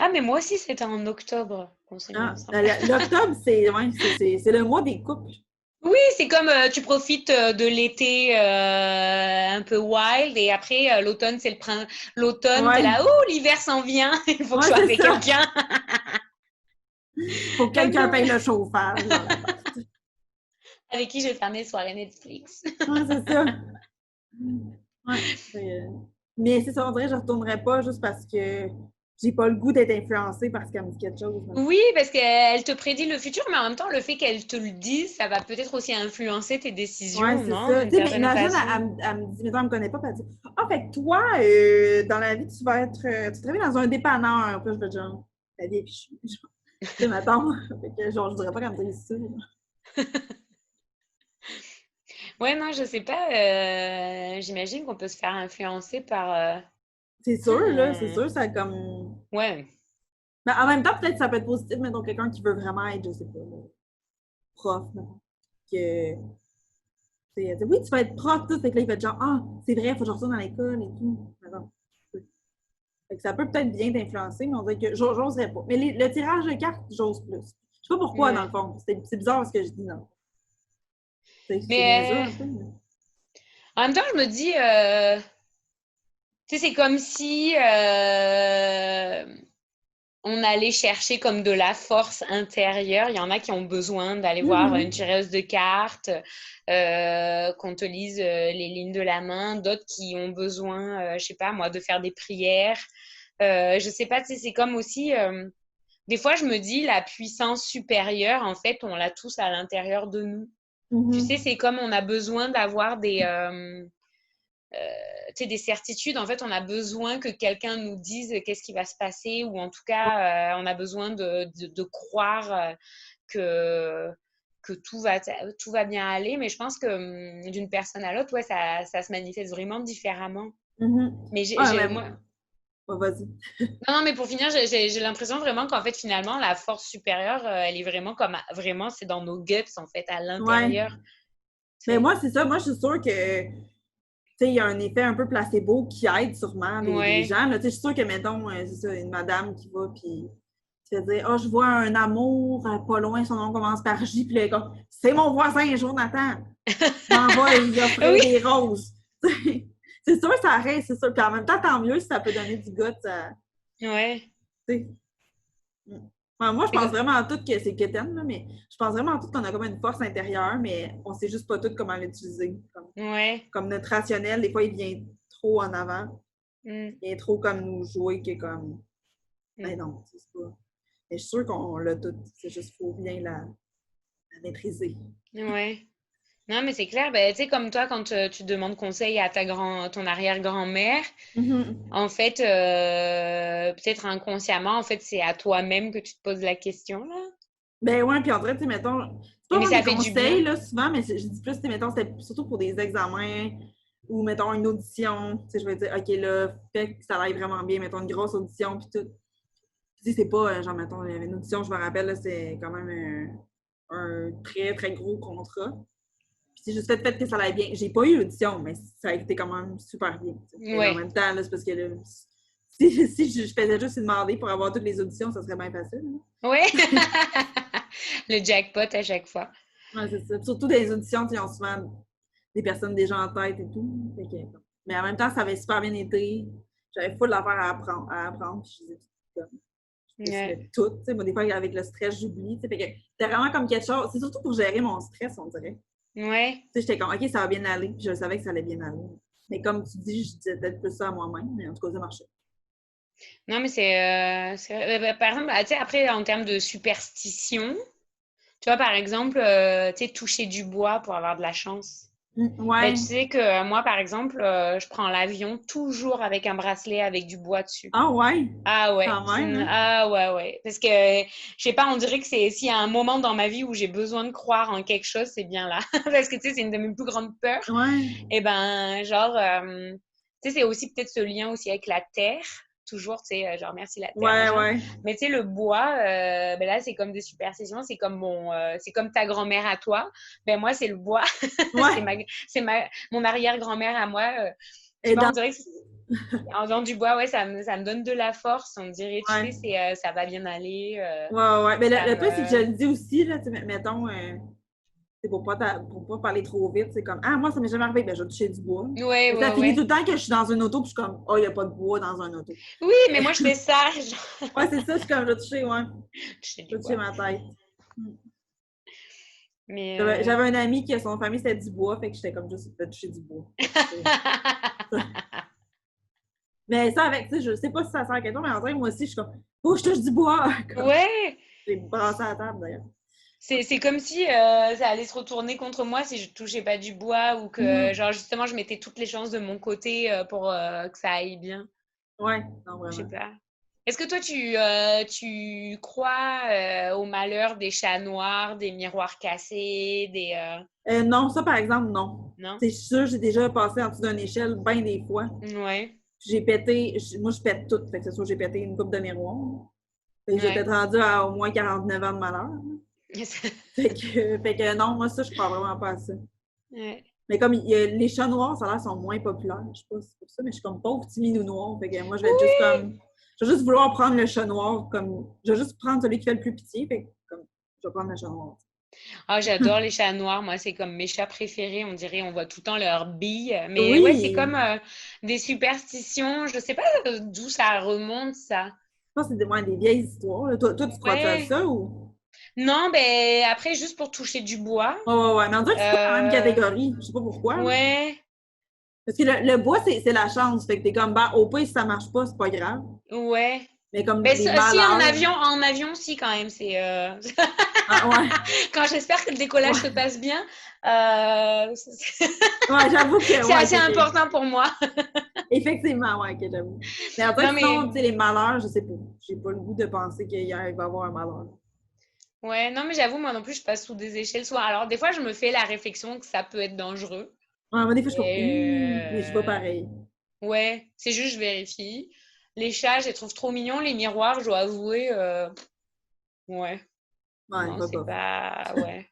Ah, mais moi aussi, c'était en octobre qu'on s'est mis Ah, ensemble. l'octobre, c'est le mois des couples. Oui, c'est comme tu profites de l'été un peu wild et après l'automne, c'est l'automne, t'es Ouais, là, oh, l'hiver s'en vient, il faut que je ouais, sois c'est avec ça. quelqu'un. Faut que Ah quelqu'un paye non. le chauffage dans l'appart. Avec qui je vais faire mes soirées Netflix. Ouais, c'est ça. Ouais. Mais c'est ça, on dirait que je ne retournerais pas juste parce que j'ai pas le goût d'être influencée parce qu'elle me dit quelque chose. Oui, parce qu'elle te prédit le futur, mais en même temps, le fait qu'elle te le dise, ça va peut-être aussi influencer tes Ouais, décisions, c'est non? ça. D'une Tu sais, mais certaine imagine, façon. elle me dit, mettons, elle me connaît pas, puis elle dit, ah, fait que toi, dans la vie, tu vas être, tu travailles dans un dépanneur. Puis là, je vais dire, la vie est fichue. Tu sais, mettons. Fait que, genre, je voudrais pas qu'elle me dise ça. Ouais, non, je sais pas. J'imagine qu'on peut se faire influencer par. C'est Tu sais, sûr, là, c'est sûr, ça comme. ouais. Mais en même temps, peut-être que ça peut être positif, mettons, quelqu'un qui veut vraiment être, je sais pas, là, prof, mettons. Que, tu sais, oui, tu vas être prof, tout. Fait que là, il va être genre, ah, c'est vrai, il faut que je retourne à l'école et tout. Mettons. Fait que ça peut peut-être bien t'influencer, mais on dirait que j'oserais pas. Mais le tirage de cartes, j'ose plus. Je sais pas pourquoi, dans Ouais. le fond. C'est bizarre ce que je dis, non. C'est niaiseux Mais un peu. Mais... en même temps, je me dis, tu sais, c'est comme si on allait chercher comme de la force intérieure. Il y en a qui ont besoin d'aller voir une Mhm. tireuse de cartes, qu'on te lise les lignes de la main. D'autres qui ont besoin, je sais pas moi, de faire des prières. Je sais pas, tu sais, c'est comme aussi... des fois, je me dis, la puissance supérieure, en fait, on l'a tous à l'intérieur de nous. Tu sais, Mhm. c'est comme on a besoin d'avoir tu sais, des certitudes. En fait, on a besoin que quelqu'un nous dise qu'est-ce qui va se passer, ou en tout cas, on a besoin de croire que, que tout va bien aller. Mais je pense que d'une personne à l'autre, ouais, ça se manifeste vraiment différemment. Mhm. Mais Ouais, mais moi... ouais, vas-y. Non, non, mais pour finir, j'ai l'impression vraiment qu'en fait, finalement, la force supérieure, elle est vraiment comme, vraiment, c'est dans nos guts, en fait, à Ouais. l'intérieur. Tu Mais sais. moi, c'est ça. Moi, je suis sûre que, tu sais, il y a un effet un peu placebo qui aide sûrement les Ouais. gens. Là. Tu sais, je suis sûre que, mettons, c'est ça, une madame qui va, puis qui fait dire, oh, je vois un amour pas loin, son nom commence par J, puis le gars, c'est mon voisin, Jonathan. M'en va y offrir Oui. des roses. C'est sûr, ça arrête, c'est sûr. Puis en même temps, tant mieux si ça peut donner du goût. Ouais. Tu sais. Ouais, moi, je C'est pense comme... vraiment en tout que c'est quétaine, là, mais je pense vraiment en tout qu'on a comme une force intérieure, mais on sait juste pas tout comment l'utiliser. Ouais. Comme notre rationnel, des fois, il vient trop en avant. Mm, Il vient trop comme nous jouer que comme. mm. Ben non, c'est pas. Mais je suis sûre qu'on l'a tout. C'est juste qu'il faut bien la maîtriser. Ouais. Non, mais c'est clair. Ben, tu sais, comme toi, quand tu demandes conseil à ton arrière-grand-mère, Mhm. en fait, peut-être inconsciemment, en fait, c'est à toi-même que tu te poses la question, là. Ben ouais, puis en vrai, tu sais, mettons, c'est pas Mais vraiment ça des fait du bien. conseils, là, souvent, mais je dis plus, tu sais, mettons, c'était surtout pour des examens ou, mettons, une audition. Tu sais, je vais dire, OK, là, fait que ça aille vraiment bien, mettons, une grosse audition, puis tout. Puis c'est pas, genre, mettons, il y avait une audition, je me rappelle, là, c'est quand même un très, très gros contrat. Puis c'est juste fait que ça aille bien. J'ai pas eu l'audition, mais ça a été quand même super bien. Mais en Ouais. même temps, là, c'est parce que là, si je faisais juste demander pour avoir toutes les auditions, ça serait bien facile. Ouais. Le jackpot à chaque fois. Ouais, c'est ça. Surtout des auditions, ils ont souvent des personnes déjà en tête et tout. Fait que, mais en même temps, ça avait super bien été. J'avais full d'affaires à apprendre. Puis je disais, comme, je me Ouais. souvenais tout. Tu sais, moi, des fois, avec le stress, j'oublie. Tu sais, fait que c'était vraiment comme quelque chose. C'est surtout pour gérer mon stress, on dirait. Ouais. Tu sais, j'étais comme, OK, ça va bien aller. Puis je savais que ça allait bien aller. Mais comme tu dis, je disais peut-être plus ça à moi-même. Mais en tout cas, ça marchait. Non, mais c'est vrai. Par exemple, tu sais, après, en termes de superstition, tu vois, par exemple, tu sais, toucher du bois pour avoir de la chance. Ben, tu Ouais. sais que moi, par exemple, je prends l'avion toujours avec un bracelet avec du bois dessus. Ah ouais. Ah ouais, Quand même, hein? ah ouais, ouais. Parce que, je sais pas, on dirait que c'est s'il y a un moment dans ma vie où j'ai besoin de croire en quelque chose, c'est bien là. Parce que, tu sais, c'est une de mes plus grandes peurs. Ouais. Et ben, genre, tu sais, c'est aussi peut-être ce lien aussi avec la terre. Toujours, tu sais, genre, merci la terre, Ouais, machin. ouais. Mais tu sais, le bois, ben là, c'est comme des superstitions. C'est comme ta grand-mère à toi. Ben moi, c'est le bois. Ouais. Mon arrière-grand-mère à moi. Je sais Et pas, dans. on dirait que en faisant du bois, ouais, ça me donne de la force. On dirait, tu sais, Ouais. ça va bien aller. Ouais, ouais. Mais Ça le pire, c'est que je me... le dis aussi, là, tu sais, mettons, c'est pour pas parler trop vite, c'est comme, ah, moi, ça m'est jamais arrivé, ben, je vais toucher du bois. Ouais, Et ça ouais, finit tout ouais. le temps que je suis dans une auto, puis je suis comme, oh, il n'y a pas de bois dans un auto. Oui, mais moi, je fais ça. Genre, Ouais, c'est ça, je suis comme, je vais toucher, ouais. je fais Je du vais toucher bois. ma tête. Mais... J'avais un ami qui, son famille, c'était du bois, fait que j'étais comme, juste, je vais toucher du bois. Mais ça, avec, tu sais, je sais pas si ça sert à quelque chose, mais en vrai, moi aussi, je suis comme, oh, je touche du bois! Comme, Ouais, j'ai brassé à la table, d'ailleurs. c'est comme si ça allait se retourner contre moi si je touchais pas du bois ou que, Mhm. genre, justement, je mettais toutes les chances de mon côté pour que ça aille bien. Ouais, non, Je sais vraiment. pas. Est-ce que toi, tu crois au malheur des chats noirs, des miroirs cassés, Non, ça, par exemple, non. Non? C'est sûr, j'ai déjà passé en dessous d'une échelle bien des fois. Ouais, J'ai pété, moi je pète tout. Fait que c'est sûr, j'ai pété une coupe de miroir. Fait que j'étais ouais. rendue à au moins 49 ans de malheur. Fait que non, moi ça, je crois vraiment pas à ça. Ouais. Mais comme les chats noirs, ça a l'air, sont moins populaires. Je sais pas si c'est pour ça, mais je suis comme pauvre petit minou noir. Fait que moi, je vais être juste Oui! comme. Je vais juste vouloir prendre le chat noir comme. Je vais juste prendre celui qui fait le plus pitié. Fait que comme je vais prendre le chat noir. Ah, j'adore les chats noirs. Moi, c'est comme mes chats préférés. On dirait, on voit tout le temps leurs billes. Mais ouais, c'est Oui! comme des superstitions. Je sais pas d'où ça remonte, ça. Je pense que c'est des vieilles histoires. Là. Toi, tu crois à Ouais. ça ou? Non, ben après, juste pour toucher du bois. Ouais, ouais, ouais. Mais on dirait que c'est pas dans la même Euh, catégorie. Je sais pas pourquoi. Là. ouais. Parce que le bois, c'est la chance. Fait que t'es comme, bah, au pire, si ça marche pas, c'est pas grave. Ouais. Mais comme Mais les si malheurs. en avion, si quand même, c'est Ah, ouais. quand j'espère que le décollage se Ouais. passe bien, euh, c'est Ouais, j'avoue que, c'est ouais, assez important pour moi. effectivement, ouais, que j'avoue. Mais en fait, Non mais sinon, tu sais, les malheurs, je sais pas. J'ai pas le goût de penser qu'il va y avoir un malheur. ouais, non mais j'avoue moi non plus je passe sous des échelles soit. Alors des fois je me fais la réflexion que ça peut être dangereux. Ouais, moi, des fois, je suis comme, ouh, mais je vais Mais pareil. ouais, c'est juste je vérifie. Les chats, je les trouve trop mignons. Les miroirs, je dois avouer, ouais, Ouais, non pas c'est bof. pas, ouais.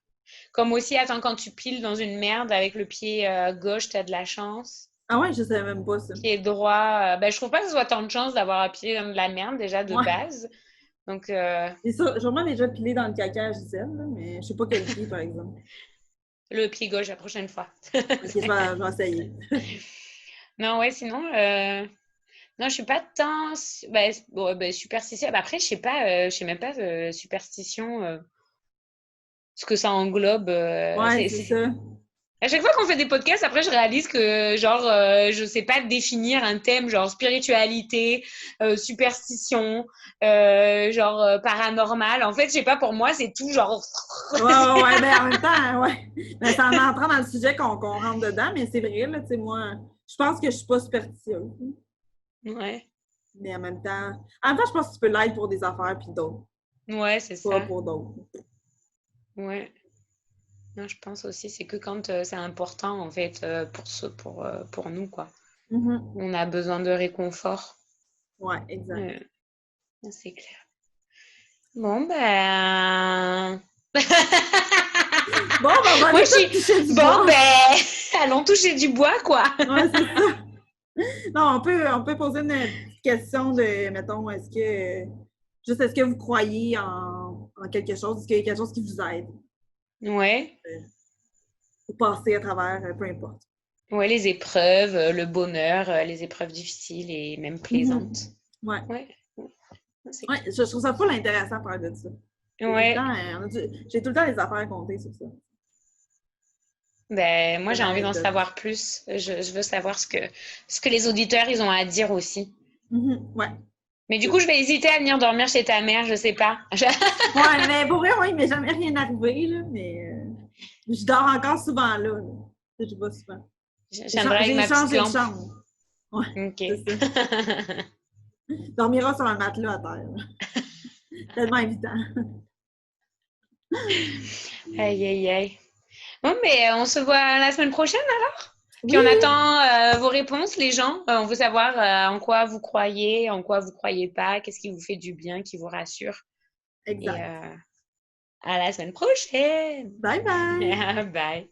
Comme aussi, attends, quand tu piles dans une merde avec le pied gauche, t'as de la chance. Ah ouais, je savais même pas ça. Pied droit, ben, je trouve pas que ce soit tant de chance d'avoir un pied dans de la merde déjà de Ouais. base. Donc, C'est ça, j'ai sûrement déjà pilé dans le caca à Gisèle, là, mais je sais pas quel pied, par exemple. le pied gauche la prochaine fois. Ok, je vais essayer. Non, ouais, sinon, non, je suis pas tant ben, bon, ben, superstitieuse. Ben, après, je sais même pas superstition, ce que ça englobe. Ouais, c'est ça. À chaque fois qu'on fait des podcasts, après, je réalise que, genre, je sais pas définir un thème, genre spiritualité, superstition, genre paranormal. En fait, je sais pas, pour moi, c'est tout genre. Ouais, ouais, ouais, ben en même temps, ouais. Ben, ça en entrant dans le sujet qu'on rentre dedans, mais c'est vrai, là, tu sais, moi, je pense que je suis pas superstitieuse. Ouais, Mais en même temps, je pense que tu peux l'être pour des affaires puis d'autres, ouais, c'est pas ça. pour d'autres. Ouais. Non, je pense aussi, c'est que quand c'est important, en fait, pour nous, quoi. Mhm. On a besoin de réconfort. Ouais, exact. Ouais, c'est clair. Bon, ben. Bon, ben, on va Moi, aller je suis. tous toucher du Bon, bois. ben. Allons toucher du bois, quoi. Ouais, c'est ça. Non, on peut poser une petite question de, mettons, est-ce que vous croyez en quelque chose? Est-ce qu'il y a quelque chose qui vous aide Ouais. pour passer à travers, peu importe? Ouais, les épreuves, le bonheur, les épreuves difficiles et même plaisantes. Mhm. Ouais. Ouais, c'est Ouais, clair. je trouve ça full intéressant de parler de ça. J'ai tout le temps, Ouais. j'ai tout le temps les affaires à compter sur ça. Ben, moi, Quelle j'ai envie d'en anecdote. savoir plus. Je veux savoir ce que les auditeurs, ils ont à dire aussi. Mhm. Ouais. Mais du coup, je vais hésiter à venir dormir chez ta mère, je sais pas. Ouais, mais pour vrai, oui, il m'est jamais rien arrivé, là, mais je dors encore souvent là. Je vais souvent. Je J'ai viendrai avec j'ai ma petite changé de lampe. chambre. Ouais, Ok. c'est ça. Dormira sur un matelas à terre. Tellement évident. Aïe, aïe, aïe. Bon, mais on se voit la semaine prochaine alors. Puis Oui, on attend vos réponses, les gens. On veut savoir en quoi vous croyez, en quoi vous croyez pas, qu'est-ce qui vous fait du bien, qui vous rassure. Et exact. à la semaine prochaine. Bye bye. Bye.